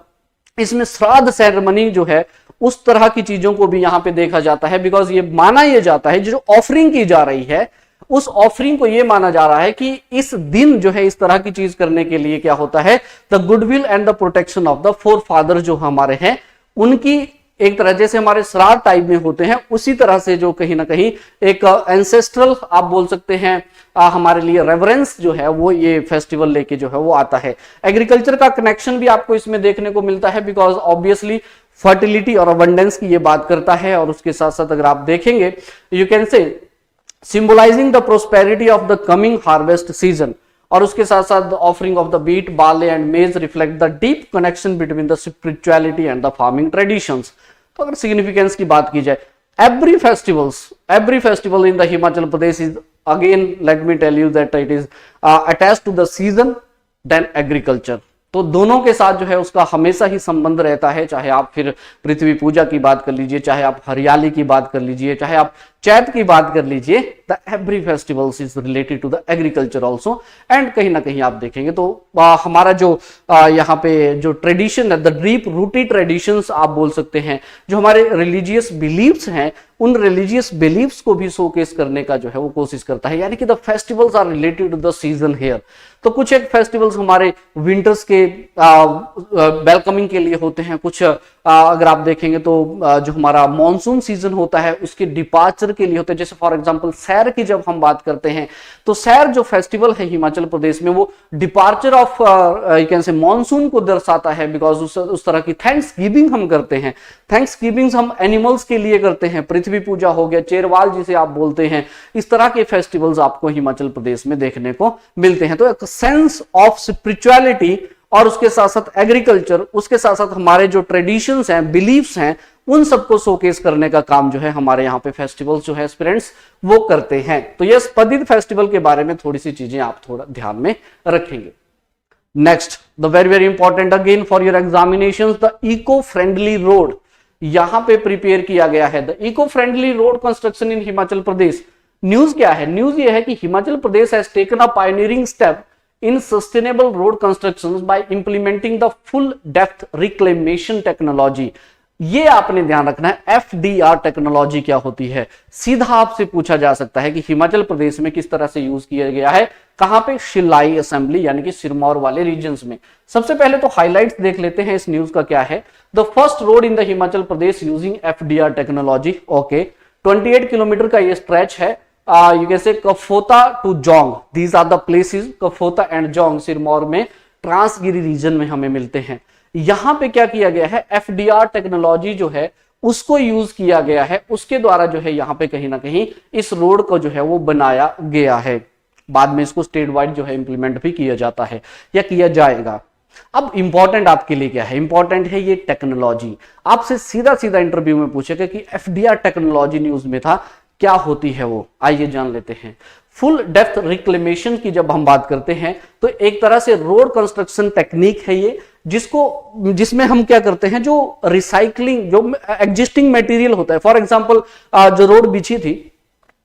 इसमें श्राद्ध सेरेमनी जो है उस तरह की चीजों को भी यहां पे देखा जाता है। बिकॉज ये माना यह जाता है जो ऑफरिंग की जा रही है, उस ऑफरिंग को यह माना जा रहा है कि इस दिन जो है इस तरह की चीज करने के लिए क्या होता है, the goodwill and the protection of the four father जो हमारे हैं उनकी एक तरह जैसे हमारे श्राद्ध टाइप में होते हैं, उसी तरह से जो कहीं ना कहीं एक एंसेस्ट्रल आप बोल सकते हैं हमारे लिए रेवरेंस जो है वो ये फेस्टिवल लेके जो है वो आता है। एग्रीकल्चर का कनेक्शन भी आपको इसमें देखने को मिलता है, बिकॉज ऑब्वियसली फर्टिलिटी और अबंडेंस की ये बात करता है। और उसके साथ साथ अगर आप देखेंगे, you can say symbolising the prosperity of the coming harvest season. और उसके साथ साथ the offering of the beet, barley and maize reflect the deep connection between the spirituality and the farming traditions. तो अगर सिग्निफिकेंस की बात की जाए, every festival in the Himachal Pradesh is, again let me tell you that it is attached to the season then agriculture। तो दोनों के साथ जो है उसका हमेशा ही संबंध रहता है। चाहे आप फिर पृथ्वी पूजा की बात कर लीजिए, चाहे आप हरियाली की बात कर लीजिए, चाहे आप चैत की बात कर लीजिए, the every festivals is related to the agriculture also. And कहीं ना कहीं आप देखेंगे तो हमारा जो यहाँ पे जो ट्रेडिशन है, द डीप रूटेड ट्रेडिशंस आप बोल सकते हैं, जो हमारे रिलीजियस बिलीव्स हैं, उन रिलीजियस बिलीव्स को भी शोकेस करने का जो है वो कोशिश करता है। यानी कि the festivals are related to the season here. तो कुछ एक फेस्टिवल्स हमारे विंटर्स के वेलकमिंग के लिए होते हैं, कुछ अगर आप देखेंगे तो जो हमारा मॉनसून सीजन होता है उसके डिपार्चर के लिए होते हैं। जैसे फॉर एग्जांपल सैर की जब हम बात करते हैं तो सैर जो फेस्टिवल है हिमाचल प्रदेश में वो डिपार्चर ऑफ यू कैन से मॉनसून को दर्शाता है। बिकॉज उस तरह की थैंक्स गिविंग हम करते हैं, थैंक्स गिविंग हम एनिमल्स के लिए करते हैं, पृथ्वी पूजा हो गया, चेरवाल जिसे आप बोलते हैं, इस तरह के फेस्टिवल्स आपको हिमाचल प्रदेश में देखने को मिलते हैं। तो एक सेंस ऑफ स्पिरिचुअलिटी और उसके साथ साथ एग्रीकल्चर, उसके साथ साथ हमारे जो ट्रेडिशंस हैं, बिलीफ्स हैं, उन सबको शोकेस करने का काम जो है हमारे यहाँ पे फेस्टिवल्स जो है स्टूडेंट्स वो करते हैं। तो ये पदित फेस्टिवल के बारे में थोड़ी सी चीजें आप थोड़ा ध्यान में रखेंगे। Next, the very very important again for your examinations, the eco friendly road यहां पे प्रिपेयर किया गया है। The eco friendly road construction in Himachal Pradesh. News क्या है? न्यूज ये है कि Himachal Pradesh has taken a pioneering step in sustainable road constructions by implementing the full depth reclamation technology। ये आपने ध्यान रखना है, FDR टेक्नोलॉजी क्या होती है। सीधा आपसे पूछा जा सकता है कि हिमाचल प्रदेश में किस तरह से यूज किया गया है, कहां पे? शिलाई असेंबली यानी कि सिरमौर वाले रीजन्स में। सबसे पहले तो हाइलाइट्स देख लेते हैं इस न्यूज का क्या है। The first road in the Himachal Pradesh using FDR technology. Okay, 28 kilometre का ये स्ट्रेच है। You can say Kafota to Jong, these are the places, Kafota and Jong Sirmaur में ट्रांसगिरी रीजन में हमें मिलते हैं। यहां पे क्या किया गया है, FDR टेक्नोलॉजी जो है उसको यूज किया गया है, उसके द्वारा जो है यहाँ पे कहीं ना कहीं इस रोड को जो है वो बनाया गया है। बाद में इसको स्टेट वाइड जो है इंप्लीमेंट भी किया जाता है या किया जाएगा। अब इंपॉर्टेंट आपके लिए क्या है? इंपॉर्टेंट है ये टेक्नोलॉजी। आपसे सीधा सीधा इंटरव्यू में पूछेगा कि FDR टेक्नोलॉजी न्यूज में था, क्या होती है वो, आइए जान लेते हैं। फुल डेप्थ रिक्लेमेशन की जब हम बात करते हैं तो एक तरह से रोड कंस्ट्रक्शन टेक्निक है ये, जिसमें हम क्या करते हैं, जो रिसाइकलिंग, जो एग्जिस्टिंग मटेरियल होता है, फॉर एग्जांपल जो रोड बिछी थी,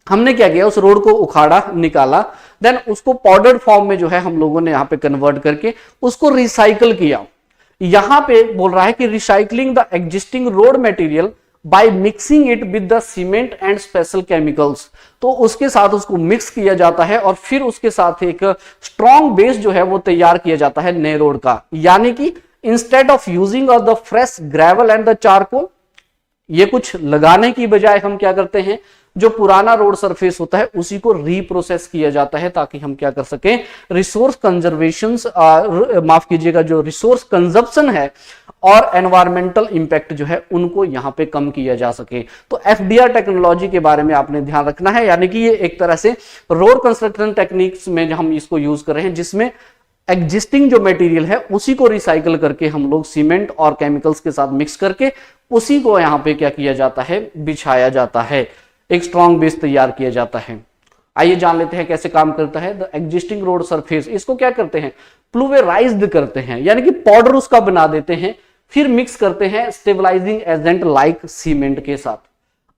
हमने क्या किया, उस रोड को उखाड़ा, निकाला, देन उसको पाउडर्ड फॉर्म में जो है हम लोगों ने यहाँ पे कन्वर्ट करके उसको रिसाइकल किया। यहां पे बोल रहा है कि recycling the existing road material by mixing it with the cement and special chemicals. तो उसके साथ उसको मिक्स किया जाता है और फिर उसके साथ एक स्ट्रॉन्ग बेस जो है वो तैयार किया जाता है नए रोड का। यानी कि instead of using the fresh gravel and the charcoal, ये कुछ लगाने की बजाय हम क्या करते हैं, जो पुराना रोड सरफेस होता है उसी को रीप्रोसेस किया जाता है ताकि हम क्या कर सकें, रिसोर्स कंजर्वेशन, माफ कीजिएगा, जो रिसोर्स कंजप्शन है और एनवायरमेंटल इंपैक्ट जो है उनको यहां पे कम किया जा सके। तो एफडीआर टेक्नोलॉजी के बारे में आपने ध्यान रखना है, यानी कि ये एक तरह से रोड कंस्ट्रक्शन टेक्निक्स में हम इसको यूज कर रहे हैं, जिसमें एग्जिस्टिंग जो मटेरियल है उसी को रिसाइकल करके हम लोग सीमेंट और केमिकल्स के साथ मिक्स करके उसी को यहां पे क्या किया जाता है, बिछाया जाता है, एक स्ट्रॉन्ग बेस तैयार किया जाता है। आइए जान लेते हैं कैसे काम करता है द एग्जिस्टिंग रोड सरफेस। इसको क्या करते हैं, प्लूवेराइज्ड करते हैं, यानी कि पाउडर उसका बना देते हैं, फिर मिक्स करते हैं स्टेबलाइजिंग एजेंट लाइक सीमेंट के साथ।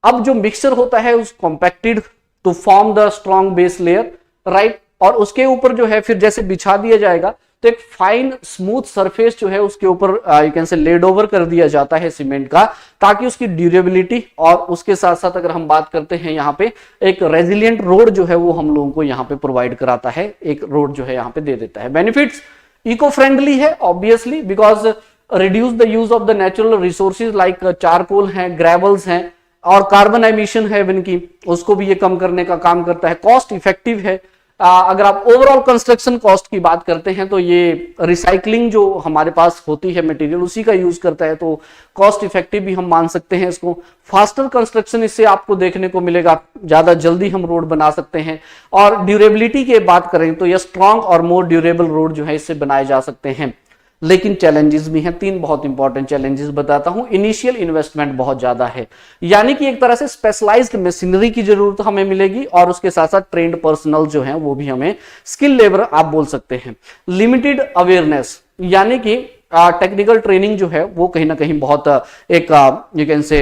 अब जो मिक्सचर होता है उस compacted to form the strong base layer, right, और उसके ऊपर जो है फिर जैसे बिछा दिया जाएगा तो एक फाइन स्मूथ सरफेस जो है उसके ऊपर you can say laid over कर दिया जाता है सीमेंट का, ताकि उसकी ड्यूरेबिलिटी और उसके साथ साथ अगर हम बात करते हैं यहाँ पे एक रेजिलियंट रोड जो है वो हम लोगों को यहाँ पे प्रोवाइड कराता है, एक रोड जो है यहाँ पे दे देता है। बेनिफिट्स, इको फ्रेंडली है obviously, because reduce the use of the natural resources like charcoal है, ग्रेवल्स हैं, और कार्बन एमिशन है इनकी, उसको भी ये कम करने का काम करता है। कॉस्ट इफेक्टिव है। अगर आप ओवरऑल कंस्ट्रक्शन कॉस्ट की बात करते हैं तो ये रिसाइकलिंग जो हमारे पास होती है मटेरियल उसी का यूज करता है, तो कॉस्ट इफेक्टिव भी हम मान सकते हैं इसको। फास्टर कंस्ट्रक्शन इससे आपको देखने को मिलेगा, ज्यादा जल्दी हम रोड बना सकते हैं। और ड्यूरेबिलिटी की बात करें तो ये स्ट्रॉन्ग और मोर ड्यूरेबल रोड जो है इससे बनाए जा सकते हैं। लेकिन चैलेंजेस भी हैं, 3 बहुत इंपॉर्टेंट चैलेंजेस बताता हूं। इनिशियल इन्वेस्टमेंट बहुत ज्यादा है, यानी कि एक तरह से स्पेशलाइज्ड मशीनरी की जरूरत हमें मिलेगी, और उसके साथ साथ ट्रेंड पर्सनल जो है वो भी हमें, स्किल लेबर आप बोल सकते हैं। लिमिटेड अवेयरनेस, यानी कि टेक्निकल ट्रेनिंग जो है वो कहीं ना कहीं बहुत एक यू कैन से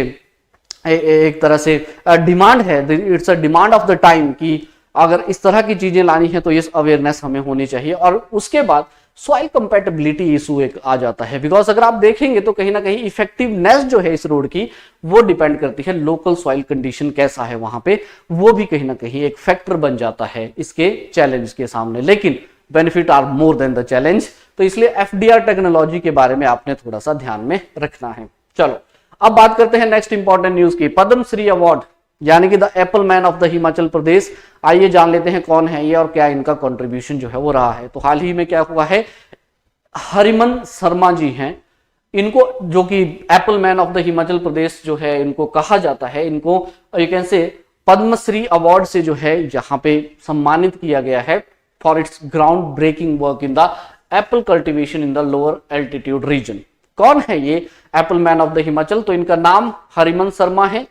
एक तरह से डिमांड है, it's a demand of the time कि अगर इस तरह की चीजें लानी है तो ये अवेयरनेस हमें होनी चाहिए। और उसके बाद सॉइल कंपैटिबिलिटी इशू एक आ जाता है, बिकॉज अगर आप देखेंगे तो कहीं ना कहीं इफेक्टिवनेस जो है इस रोड की वो डिपेंड करती है लोकल सॉइल कंडीशन कैसा है वहां पे, वो भी कहीं ना कहीं एक फैक्टर बन जाता है इसके चैलेंज के सामने। लेकिन benefit are more than the challenge, तो इसलिए एफडीआर टेक्नोलॉजी के बारे में आपने थोड़ा सा ध्यान में रखना है। चलो अब बात करते हैं नेक्स्ट इंपॉर्टेंट न्यूज की। पद्मश्री अवार्ड यानी कि the apple man of the Himachal Pradesh, आइए जान लेते हैं कौन है ये और क्या इनका कंट्रीब्यूशन जो है वो रहा है। तो हाल ही में क्या हुआ है, हरिमन शर्मा जी हैं, इनको जो कि apple man of the Himachal Pradesh जो है इनको कहा जाता है, इनको यू कैन से पद्मश्री अवार्ड से जो है यहाँ पे सम्मानित किया गया है for its ground breaking work in the apple cultivation in the lower altitude region. कौन है ये apple man of the Himachal, तो इनका नाम हरिमन शर्मा है,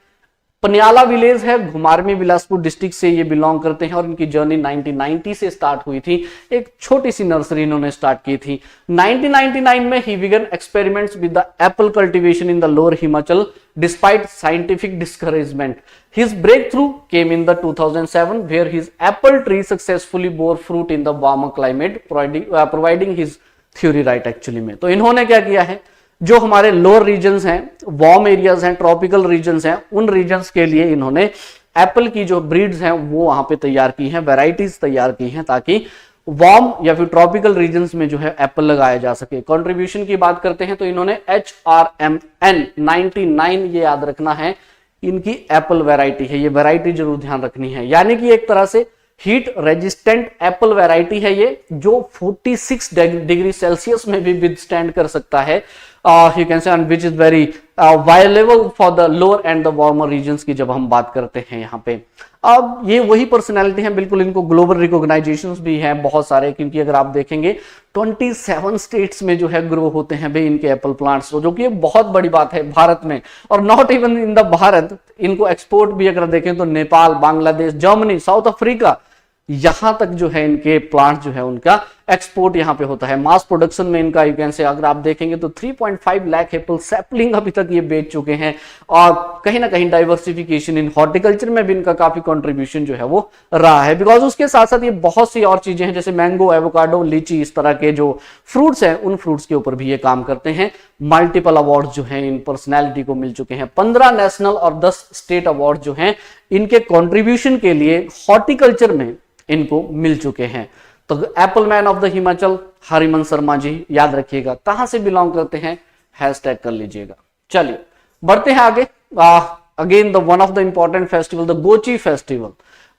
पनियाला विलेज है, घुमारवी बिलासपुर डिस्ट्रिक्ट से ये बिलोंग करते हैं, और इनकी जर्नी 1990 से स्टार्ट हुई थी। एक छोटी सी नर्सरी इन्होंने स्टार्ट की थी। 1999 में he began experiments with the Apple cultivation in the lower Himachal despite scientific discouragement. His breakthrough came in the 2007 where his apple tree successfully bore fruit in the warmer climate, providing his theory right actually में। तो इन्होंने क्या किया है, जो हमारे lower regions हैं, warm areas हैं, ट्रॉपिकल रीजन्स हैं, उन रीजन्स के लिए इन्होंने एप्पल की जो ब्रीड्स हैं वो वहां पे तैयार की हैं, वैरायटीज तैयार की हैं, ताकि वार्म या फिर ट्रॉपिकल रीजन्स में जो है एप्पल लगाया जा सके। कंट्रीब्यूशन की बात करते हैं तो इन्होंने HRMN 99 ये याद रखना है, इनकी एप्पल वैरायटी है, ये वैरायटी जरूर ध्यान रखनी है। यानी कि एक तरह से हीट रेजिस्टेंट एप्पल वैरायटी है ये, जो 46 डिग्री सेल्सियस में भी विदस्टैंड कर सकता है, you can say, which is very viable for the lower and the warmer regions की जब हम बात करते हैं यहाँ पे। अब ये वही पर्सनैलिटी है, बिल्कुल इनको ग्लोबल रिकॉग्नाइजेशंस भी हैं बहुत सारे, क्योंकि अगर आप देखेंगे 27 स्टेट्स में जो है ग्रो होते हैं भाई इनके एप्पल प्लांट्स, जो कि बहुत बड़ी बात है भारत में। और not even in the Bharat, इनको एक्सपोर्ट भी अगर देखें तो Nepal, Bangladesh, Germany, south Africa, यहां तक जो है इनके प्लांट जो है उनका एक्सपोर्ट यहां पे होता है। मास प्रोडक्शन में इनका यू कैन से अगर आप देखेंगे तो 3.5 लाख एप्पल सैपलिंग अभी तक ये बेच चुके हैं। और कहीं ना कहीं डाइवर्सिफिकेशन इन हॉर्टिकल्चर में भी इनका काफी कंट्रीब्यूशन जो है वो रहा है, बिकॉज उसके साथ साथ ये बहुत सी और चीजें हैं जैसे मैंगो, एवोकाडो, लीची, इस तरह के जो फ्रूट्स हैं उन फ्रूट्स के ऊपर भी ये काम करते हैं। मल्टीपल अवार्ड जो है इन पर्सनैलिटी को मिल चुके हैं, 15 नेशनल और 10 स्टेट अवार्ड जो है इनके कॉन्ट्रीब्यूशन के लिए हॉर्टिकल्चर में इनको मिल चुके हैं। तो apple man of the Himachal Hariman Sharma ji, याद रखिएगा कहां से बिलोंग करते हैं, हैशटैग कर लीजिएगा। चलिए बढ़ते हैं आगे। Again the one of the important festival the Gochi festival.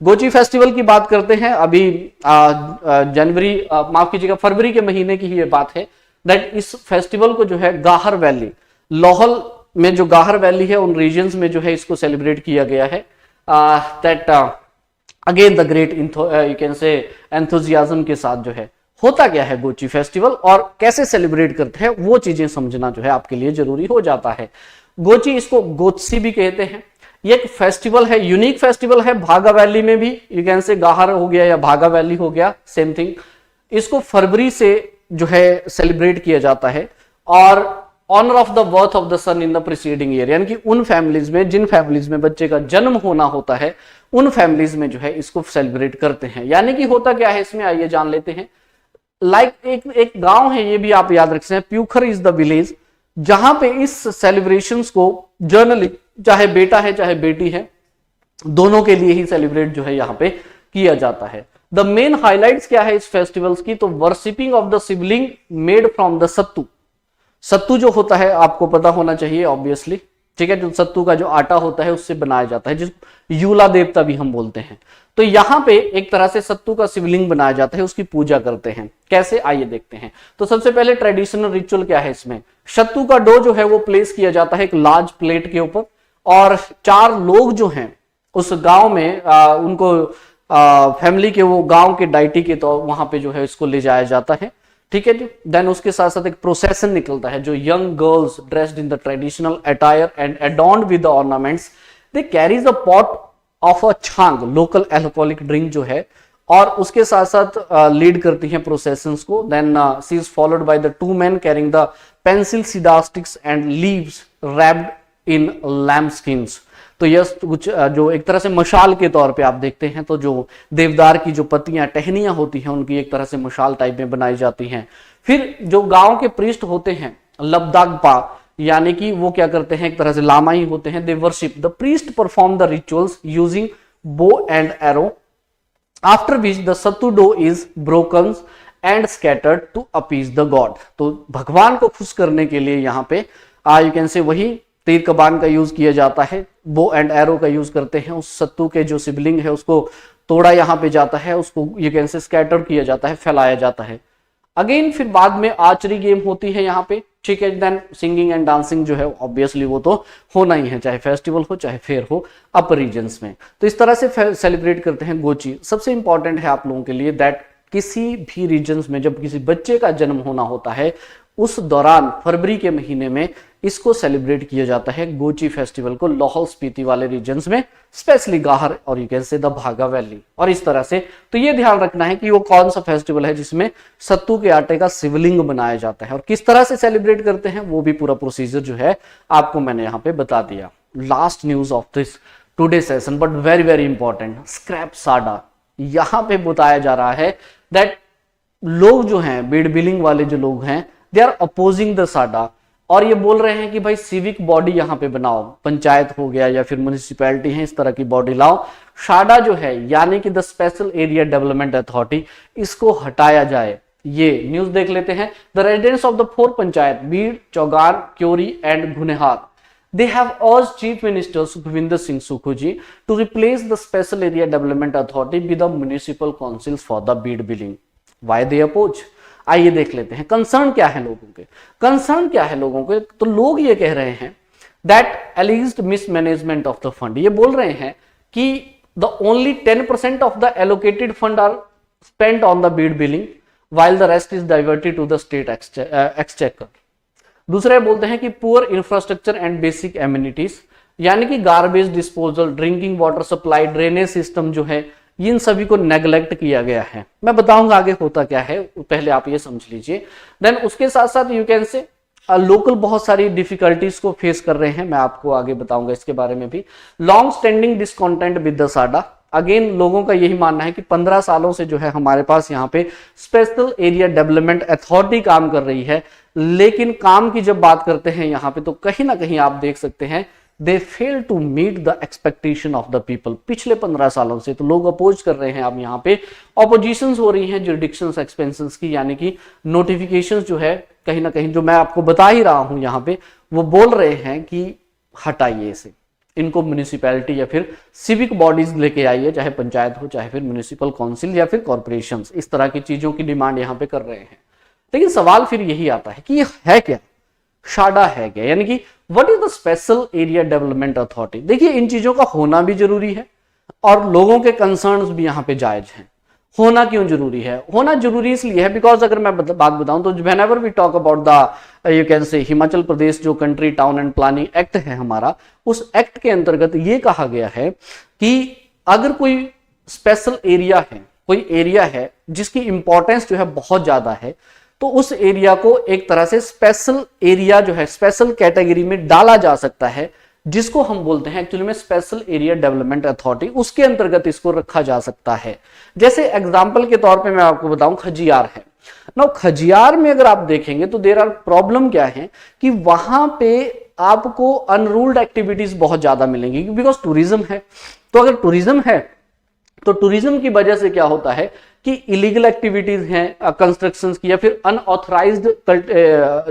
Gochi festival की बात करते हैं, अभी जनवरी माफ कीजिएगा फरवरी के महीने की ही ये बात है, दैट इस फेस्टिवल को जो है गाहर वैली, लाहौल में जो गाहर वैली है उन रीजन्स में जो है इसको सेलिब्रेट किया गया है। That again the great you can से एंथुजियाज्म के साथ जो है। होता क्या है गोची फेस्टिवल और कैसे सेलिब्रेट करते हैं वो चीजें समझना जो है आपके लिए जरूरी हो जाता है। गोची, इसको गोत्सी भी कहते हैं, ये एक फेस्टिवल है, यूनिक फेस्टिवल है। भागा वैली में भी यू कैन से गाहर हो गया या भागा वैली हो गया, सेम थिंग। इसको फरवरी से जो है सेलिब्रेट किया जाता है और honour of the birth of the sun in the preceding year, यानी कि उन फैमिलीज में जिन फैमिलीज में बच्चे का जन्म होना होता है उन फैमिलीज में जो है इसको सेलिब्रेट करते हैं। यानी कि होता क्या है इसमें, आइए जान लेते हैं। एक गांव है, ये भी आप याद रख सकते हैं, प्यूखर इज द विलेज, जहां पे इस सेलिब्रेशंस को जर्नली चाहे बेटा है चाहे बेटी है दोनों के लिए ही सेलिब्रेट जो है यहां पे किया जाता है। द मेन हाइलाइट्स क्या है इस फेस्टिवल्स की, तो worshipping of the sibling made from the sattu. Sattu जो होता है आपको पता होना चाहिए ऑब्वियसली, ठीक है, जो सत्तू का जो आटा होता है उससे बनाया जाता है, जिस यूला देवता भी हम बोलते हैं। तो यहां पे एक तरह से सत्तू का शिवलिंग बनाया जाता है, उसकी पूजा करते हैं। कैसे, आइए देखते हैं। तो सबसे पहले ट्रेडिशनल रिचुअल क्या है इसमें, सत्तू का डो जो है वो प्लेस किया जाता है एक लार्ज प्लेट के ऊपर और 4 लोग जो हैं उस गांव में उनको फैमिली के वो गांव के डाइटी के तो वहां पे जो है इसको ले जाया जाता है, ठीक है जी। देन उसके साथ साथ एक प्रोसेशन निकलता है, जो young girls dressed in the traditional attire and adorned with the ornaments, they carries a pot of a chhang, local alcoholic drink जो है, और उसके साथ साथ लीड करती हैं प्रोसेशंस को। Then she is followed by the 2 men carrying the pencil cedar sticks and leaves wrapped in lamb skins. तो यह कुछ जो एक तरह से मशाल के तौर पे आप देखते हैं, तो जो देवदार की जो पत्तियां टहनियां होती हैं उनकी एक तरह से मशाल टाइप में बनाई जाती हैं। फिर जो गांव के प्रीस्ट होते हैं लबदागपा, यानी कि वो क्या करते हैं, एक तरह से लामा ही होते हैं, they worship the priest perform the rituals using bow and arrow after which the sattu dough is broken and scattered to appease the god. तो भगवान को खुश करने के लिए यहाँ पे यू कैन से वही तीर कमान का यूज किया जाता है, बो एंड एरो का यूज करते हैं। उस सत्तू के जो शिवलिंग है उसको तोड़ा यहाँ पे जाता है, उसको यू कैन से स्कैटर किया जाता है, फैलाया जाता है। अगेन फिर बाद में आर्चरी गेम होती है यहाँ पे, ठीक है। देन सिंगिंग एंड डांसिंग जो है ऑब्वियसली वो तो होना ही है, चाहे फेस्टिवल हो चाहे फेयर हो अपर रीजन्स में। तो इस तरह से सेलिब्रेट करते हैं गोची। सबसे इंपॉर्टेंट है आप लोगों के लिए दैट किसी भी रीजन्स में जब किसी बच्चे का जन्म होना होता है उस दौरान फरवरी के महीने में इसको सेलिब्रेट किया जाता है, गोची फेस्टिवल को, लाहौल स्पीति वाले रीजन्स में, स्पेशली गाहर और यू कैन से द भागा वैली। और इस तरह से तो ये ध्यान रखना है कि वो कौन सा फेस्टिवल है जिसमें सत्तू के आटे का शिवलिंग बनाया जाता है और किस तरह से सेलिब्रेट करते हैं वो भी पूरा प्रोसीजर जो है आपको मैंने यहाँ पे बता दिया। Last news of this today session but very very important, scrap साडा। यहाँ पे बताया जा रहा है दैट लोग जो हैं बीड बिलिंग वाले जो लोग हैं दे आर अपोजिंग द साडा और ये बोल रहे हैं कि भाई सिविक बॉडी यहाँ पे बनाओ, पंचायत हो गया या फिर म्युनिसिपैलिटी है, इस तरह की बॉडी लाओ। साडा जो है यानी कि the special area development authority, इसको हटाया जाए। ये न्यूज देख लेते हैं। The residents of the 4 panchayat Bir, Chaugan, Kyori and Ghunehar, they have urged Chief Minister Sukhvinder Singh Sukhu ji to replace the Special Area Development Authority with the municipal councils for the bead billing. Why they oppose? आइए देख लेते हैं concern क्या है लोगों के। Concern क्या है लोगों के, तो लोग ये कह रहे हैं that alleged mismanagement of the fund, ये बोल रहे हैं कि the only 10% of the allocated fund are spent on the bead billing while the rest is diverted to the state exchequer. दूसरे बोलते हैं कि poor infrastructure and basic amenities, यानी कि garbage disposal, drinking water supply, drainage system जो है इन सभी को नेग्लेक्ट किया गया है। मैं बताऊंगा आगे होता क्या है, पहले आप ये समझ लीजिए। देन उसके साथ साथ यू कैन से लोकल बहुत सारी डिफिकल्टीज को फेस कर रहे हैं, मैं आपको आगे बताऊंगा इसके बारे में भी। Long standing discontent with the साडा, अगेन लोगों का यही मानना है कि 15 सालों से जो है हमारे पास यहाँ पे स्पेशल एरिया डेवलपमेंट अथॉरिटी काम कर रही है, लेकिन काम की जब बात करते हैं यहाँ पे तो कहीं ना कहीं आप देख सकते हैं they fail to meet the expectation of the people. पिछले 15 सालों से तो लोग अपोज कर रहे हैं, अब यहाँ पे ऑपोजिशंस हो रही हैं जुरिडिक्शंस एक्सपेंशंस की, यानी कि नोटिफिकेशंस जो है कहीं ना कहीं जो मैं आपको बता ही रहा हूं यहाँ पे वो बोल रहे हैं कि हटाइए इसे। इनको म्यूनिसिपैलिटी या फिर सिविक बॉडीज लेके आई है, चाहे पंचायत हो चाहे फिर म्यूनिसिपल काउंसिल या फिर कॉर्पोरेशन, इस तरह की चीजों की डिमांड यहाँ पे कर रहे हैं। लेकिन सवाल फिर यही आता है कि ये है क्या, शाडा है क्या, यानी कि what is the special area development authority. देखिए इन चीजों का होना भी जरूरी है और लोगों के कंसर्न्स भी यहाँ पे जायज हैं। होना क्यों जरूरी है? होना जरूरी इसलिए है बिकॉज अगर मैं बात बताऊं तो whenever we talk about the you can say Himachal Pradesh जो country town and planning act है हमारा, उस एक्ट के अंतर्गत ये कहा गया है कि अगर कोई स्पेशल एरिया है, कोई एरिया है जिसकी इंपॉर्टेंस जो है बहुत ज्यादा है, तो उस एरिया को एक तरह से स्पेशल एरिया जो है स्पेशल कैटेगरी में डाला जा सकता है, जिसको हम बोलते हैं एक्चुअली में स्पेशल एरिया डेवलपमेंट अथॉरिटी, उसके अंतर्गत इसको रखा जा सकता है। जैसे एग्जांपल के तौर पे मैं आपको बताऊं, खजियार है ना, खजियार में अगर आप देखेंगे तो देयर आर प्रॉब्लम क्या है कि वहां पे आपको अनरूल्ड एक्टिविटीज बहुत ज्यादा मिलेंगी बिकॉज टूरिज्म है। तो अगर टूरिज्म है तो टूरिज्म की वजह से क्या होता है कि इलीगल एक्टिविटीज हैं कंस्ट्रक्शन की या फिर अनऑथराइज्ड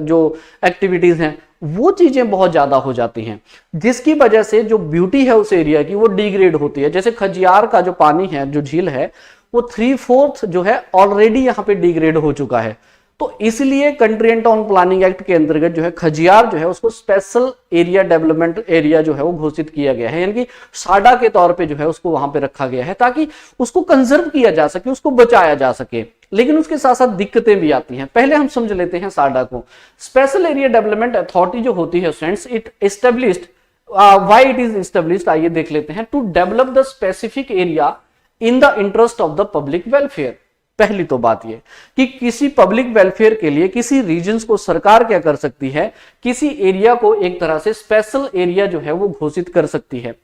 जो एक्टिविटीज हैं वो चीजें बहुत ज्यादा हो जाती हैं, जिसकी वजह से जो ब्यूटी है उस एरिया की वो डिग्रेड होती है। जैसे खजियार का जो पानी है, जो झील है, वो 3/4 जो है ऑलरेडी यहाँ पे डिग्रेड हो चुका है। तो इसलिए country and town planning act के अंतर्गत जो है खजियार जो है उसको स्पेशल एरिया डेवलपमेंट एरिया जो है वो घोषित किया गया है, यानी कि साडा के तौर पे जो है उसको वहां पे रखा गया है ताकि उसको कंजर्व किया जा सके, उसको बचाया जा सके। लेकिन उसके साथ साथ दिक्कतें भी आती हैं। पहले हम समझ लेते हैं साडा को। स्पेशल एरिया डेवलपमेंट अथॉरिटी जो होती है friends, it established, why it is established, आइए देख लेते हैं। To develop the specific area in the interest of the public welfare. पहली तो बात यह कि किसी पब्लिक वेलफेयर के लिए किसी रीजन्स को सरकार क्या कर सकती है, किसी एरिया को एक तरह से स्पेशल एरिया जो है वो घोषित कर सकती है।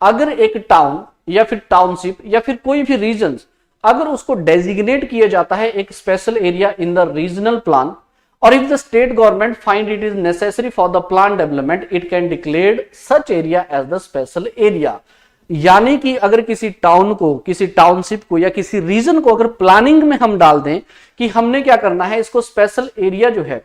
अगर एक टाउन या फिर टाउनशिप या फिर कोई भी रीजन्स अगर उसको डेजिग्नेट किया जाता है एक special area in the regional plan, और if the state government find it is necessary for the plan development, it can declare such area as the special area. यानी कि अगर किसी टाउन को, किसी टाउनशिप को या किसी रीजन को अगर प्लानिंग में हम डाल दें कि हमने क्या करना है, इसको स्पेशल एरिया जो है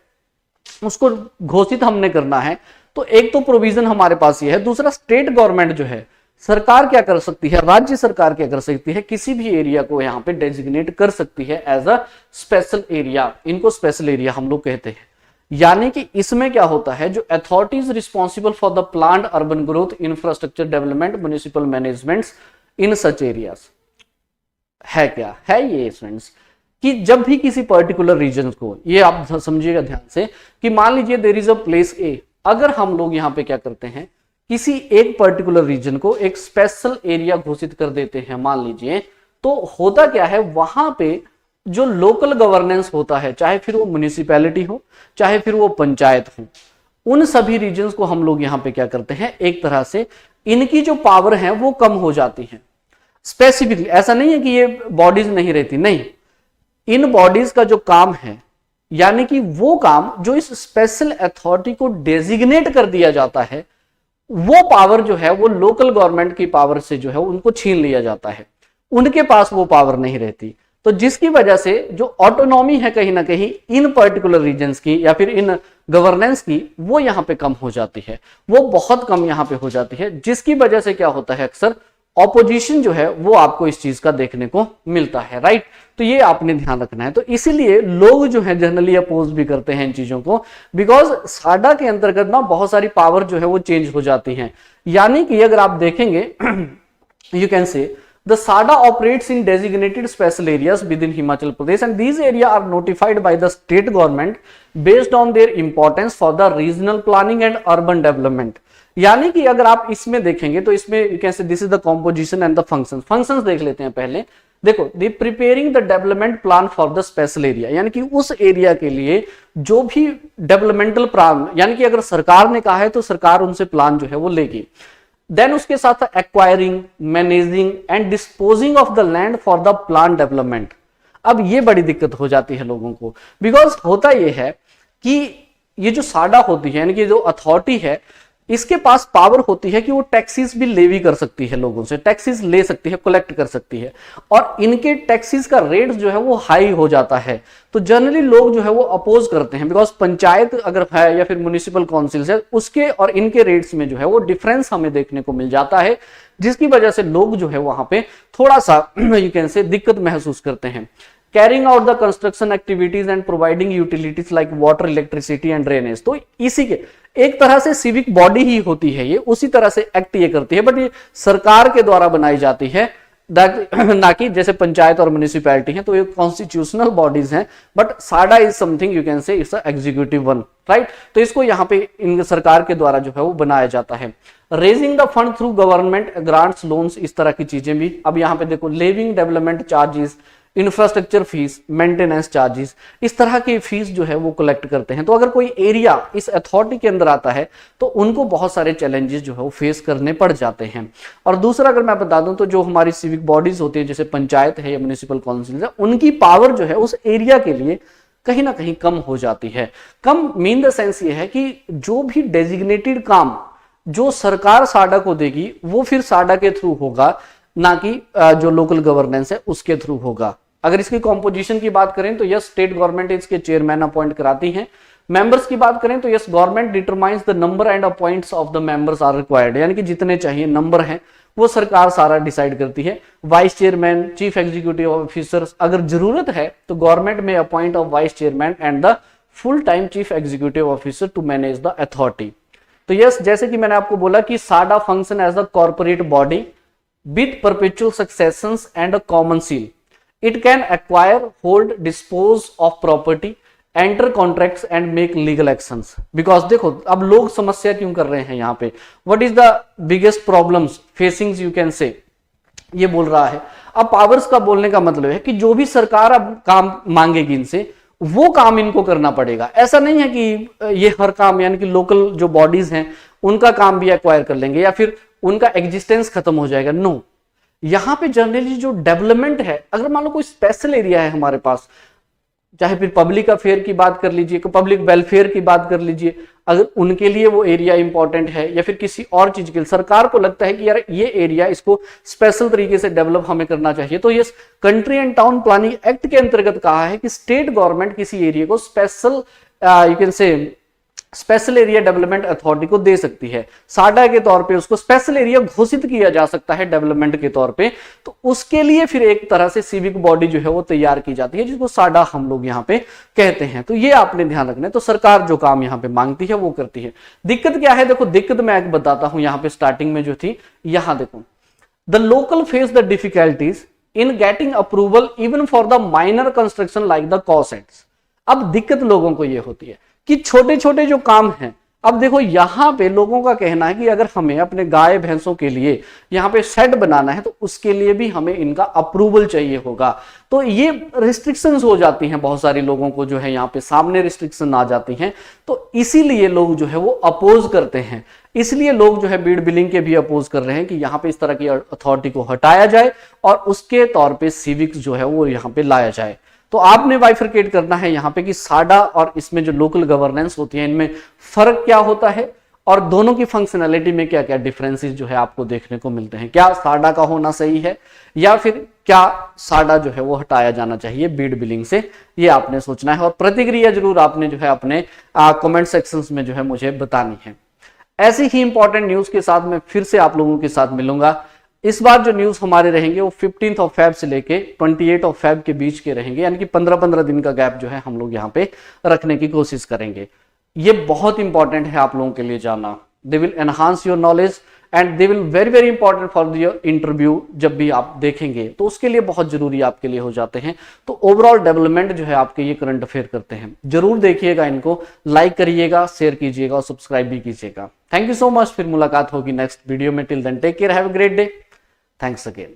उसको घोषित हमने करना है, तो एक तो प्रोविजन हमारे पास ये है। दूसरा, स्टेट गवर्नमेंट जो है, सरकार क्या कर सकती है, राज्य सरकार क्या कर सकती है, किसी भी एरिया को यहां पे डेजिग्नेट कर सकती है एज अ स्पेशल एरिया। इनको स्पेशल एरिया हम लोग कहते हैं। यानी कि इसमें क्या होता है, जो authorities responsible for the planned urban growth, infrastructure development, municipal management in such areas है। क्या है ये फ्रेंड्स, कि जब भी किसी पर्टिकुलर रीजन को, ये आप समझिएगा ध्यान से, कि मान लीजिए there is a place a, अगर हम लोग यहाँ पे क्या करते हैं, किसी एक पर्टिकुलर रीजन को एक स्पेशल एरिया घोषित कर देते हैं मान लीजिए, तो होता क्या है, वहां पे जो लोकल गवर्नेंस होता है, चाहे फिर वो म्युनिसिपैलिटी हो चाहे फिर वो पंचायत हो, उन सभी रीजन्स को हम लोग यहाँ पे क्या करते हैं, एक तरह से इनकी जो पावर है वो कम हो जाती है। स्पेसिफिकली ऐसा नहीं है कि ये बॉडीज नहीं रहती, नहीं, इन बॉडीज का जो काम है, यानी कि वो काम जो इस स्पेशल अथॉरिटी को डेजिग्नेट कर दिया जाता है, वो पावर जो है वो लोकल गवर्नमेंट की पावर से जो है उनको छीन लिया जाता है, उनके पास वो पावर नहीं रहती। तो जिसकी वजह से जो ऑटोनॉमी है कहीं ना कहीं इन पर्टिकुलर रीजन्स की या फिर इन गवर्नेंस की, वो यहाँ पे कम हो जाती है, वो बहुत कम यहाँ पे हो जाती है, जिसकी वजह से क्या होता है, अक्सर ऑपोजिशन जो है वो आपको इस चीज का देखने को मिलता है, राइट। तो ये आपने ध्यान रखना है। तो इसीलिए लोग जो है जनरली अपोज भी करते हैं इन चीजों को, बिकॉज साडा के अंतर्गत ना बहुत सारी पावर जो है वो चेंज हो जाती है। यानी कि अगर आप देखेंगे यू कैन से the SADA operates in designated special areas within Himachal Pradesh, and these areas are notified by the state government based on their importance for the regional planning and urban development। यानी कि अगर आप इसमें देखेंगे तो इसमें कैसे, this is the composition and the functions. Functions देख लेते हैं पहले। देखो, the preparing the development plan for the special area, यानी कि उस एरिया के लिए जो भी डेवलपमेंटल प्लान, यानी कि अगर सरकार ने कहा है तो सरकार उनसे प्लान जो है वो लेगी। देन उसके साथ acquiring, managing and disposing of the land for the plan development. अब ये बड़ी दिक्कत हो जाती है लोगों को, बिकॉज होता ये है कि ये जो साडा होती है, यानी कि जो अथॉरिटी है, इसके पास पावर होती है कि वो टैक्सेस भी लेवी कर सकती है, लोगों से टैक्सेस ले सकती है, कलेक्ट कर सकती है, और इनके टैक्सेस का रेट जो है वो हाई हो जाता है। तो जनरली लोग जो है वो अपोज करते हैं, बिकॉज पंचायत अगर है या फिर म्युनिसिपल काउंसिल है, उसके और इनके रेट्स में जो है वो डिफरेंस हमें देखने को मिल जाता है, जिसकी वजह से लोग जो है वहां पे थोड़ा सा यू कैन से दिक्कत महसूस करते हैं। Carrying out the construction activities and providing utilities like water, electricity and drainage. तो इसी के एक तरह से सिविक बॉडी ही होती है ये, उसी तरह से एक्ट ये करती है, बट ये सरकार के द्वारा बनाई जाती है, ना कि जैसे पंचायत और म्युनिसिपैलिटी है तो ये कॉन्स्टिट्यूशनल बॉडीज हैं, बट साडा इज समथिंग यू कैन से इट्स एग्जीक्यूटिव वन, राइट। तो इसको यहाँ पे इन सरकार के द्वारा जो है वो बनाया जाता है। Raising the fund through government grants, loans, इस तरह की चीजें भी। अब यहाँ पे देखो living development charges, infrastructure fees, maintenance charges, इस तरह की फीस जो है वो कलेक्ट करते हैं। तो अगर कोई एरिया इस अथॉरिटी के अंदर आता है तो उनको बहुत सारे चैलेंजेस जो है वो फेस करने पड़ जाते हैं। और दूसरा अगर मैं बता दूं तो जो हमारी सिविक बॉडीज होती है, जैसे पंचायत है या म्युनिसिपल काउंसिल है, उनकी पावर जो है उस एरिया के लिए कहीं ना कहीं कम हो जाती है। कम मीन द सेंस ये है कि जो भी डेजिग्नेटेड काम जो सरकार साडा को देगी वो फिर साडा के थ्रू होगा, ना कि जो लोकल गवर्नेंस है उसके थ्रू होगा। अगर इसकी कॉम्पोजिशन की बात करें तो यस, स्टेट गवर्नमेंट इसके चेयरमैन अपॉइंट कराती हैं। मेंबर्स की बात करें तो yes, government determines the number and appoints of the members are required, यानी कि जितने चाहिए नंबर हैं वो सरकार सारा डिसाइड करती है। Vice chairman, chief executive officers, अगर जरूरत है तो गवर्नमेंट में appoint of vice chairman and the full time chief executive officer to manage the authority. तो यस, जैसे कि मैंने आपको बोला कि SADA function as the corporate body with perpetual successions and a common seal. It can acquire, hold, dispose of property, enter contracts and make legal actions. Because देखो अब लोग समस्या क्यों कर रहे हैं यहाँ पे, what is the biggest problems facing you can say, ये बोल रहा है। अब पावर्स का बोलने का मतलब है कि जो भी सरकार अब काम मांगेगी इनसे वो काम इनको करना पड़ेगा। ऐसा नहीं है कि ये हर काम यानी कि लोकल जो बॉडीज हैं उनका काम भी एक्वायर कर लेंगे या फिर उनका एग्जिस्टेंस खत्म हो जाएगा। नो, यहां पे जनरली जो डेवलपमेंट है, अगर मान लो कोई स्पेशल एरिया है हमारे पास, चाहे फिर पब्लिक अफेयर की बात कर लीजिए, पब्लिक वेलफेयर की बात कर लीजिए, अगर उनके लिए वो एरिया इंपॉर्टेंट है या फिर किसी और चीज के लिए सरकार को लगता है कि यार ये एरिया इसको स्पेशल तरीके से डेवलप हमें करना चाहिए, तो ये country and town planning act के अंतर्गत कहा है कि स्टेट गवर्नमेंट किसी एरिया को स्पेशल यू कैन से स्पेशल एरिया डेवलपमेंट अथॉरिटी को दे सकती है। साडा के तौर पे उसको स्पेशल एरिया घोषित किया जा सकता है डेवलपमेंट के तौर पे। तो उसके लिए फिर एक तरह से सिविक बॉडी जो है वो तैयार की जाती है, जिसको साडा हम लोग यहाँ पे कहते हैं। तो ये आपने ध्यान रखना है। तो सरकार जो काम यहाँ पे मांगती है वो करती है। दिक्कत क्या है, देखो दिक्कत मैं एक बताता हूं, यहाँ पे स्टार्टिंग में जो थी, यहाँ देखो, the local face the difficulties in getting approval even for the minor construction like the cowsheds. अब दिक्कत लोगों को ये होती है कि छोटे छोटे जो काम हैं, अब देखो यहाँ पे लोगों का कहना है कि अगर हमें अपने गाय भैंसों के लिए यहाँ पे शेड बनाना है तो उसके लिए भी हमें इनका अप्रूवल चाहिए होगा। तो ये रिस्ट्रिक्शंस हो जाती हैं, बहुत सारे लोगों को जो है यहाँ पे सामने रिस्ट्रिक्शन आ जाती हैं। तो इसीलिए लोग जो है वो अपोज करते हैं। इसलिए लोग जो है बीड बिलिंग के भी अपोज कर रहे हैं कि यहाँ पे इस तरह की अथॉरिटी को हटाया जाए और उसके तौर पे सिविक्स जो है वो यहाँ पे लाया जाए। तो आपने बाइफरकेट करना है यहाँ पे कि साडा और इसमें जो लोकल गवर्नेंस होती है इनमें फर्क क्या होता है और दोनों की फंक्शनैलिटी में क्या क्या डिफरेंसेस जो है आपको देखने को मिलते हैं। क्या साडा का होना सही है या फिर क्या साडा जो है वो हटाया जाना चाहिए बीड बिलिंग से, ये आपने सोचना है। और प्रतिक्रिया जरूर आपने जो है अपने कमेंट सेक्शंस में जो है मुझे बतानी है। ऐसी ही इंपॉर्टेंट न्यूज के साथ मैं फिर से आप लोगों के साथ मिलूंगा। इस बार जो न्यूज हमारे रहेंगे वो 15 ऑफ फेब से लेके 28 ऑफ फेब के बीच के रहेंगे, यानी कि 15-15 दिन का गैप जो है हम लोग यहाँ पे रखने की कोशिश करेंगे। ये बहुत इंपॉर्टेंट है आप लोगों के लिए जानना। They will enhance your knowledge and they will very very important for your interview. जब भी आप देखेंगे तो उसके लिए बहुत जरूरी आपके लिए हो जाते हैं। तो ओवरऑल डेवलपमेंट जो है आपके ये करंट अफेयर करते हैं। जरूर देखिएगा, इनको लाइक करिएगा, शेयर कीजिएगा और सब्सक्राइब भी कीजिएगा। Thank you so much. फिर मुलाकात होगी नेक्स्ट वीडियो में। Till then take care, have a great day. Thanks again.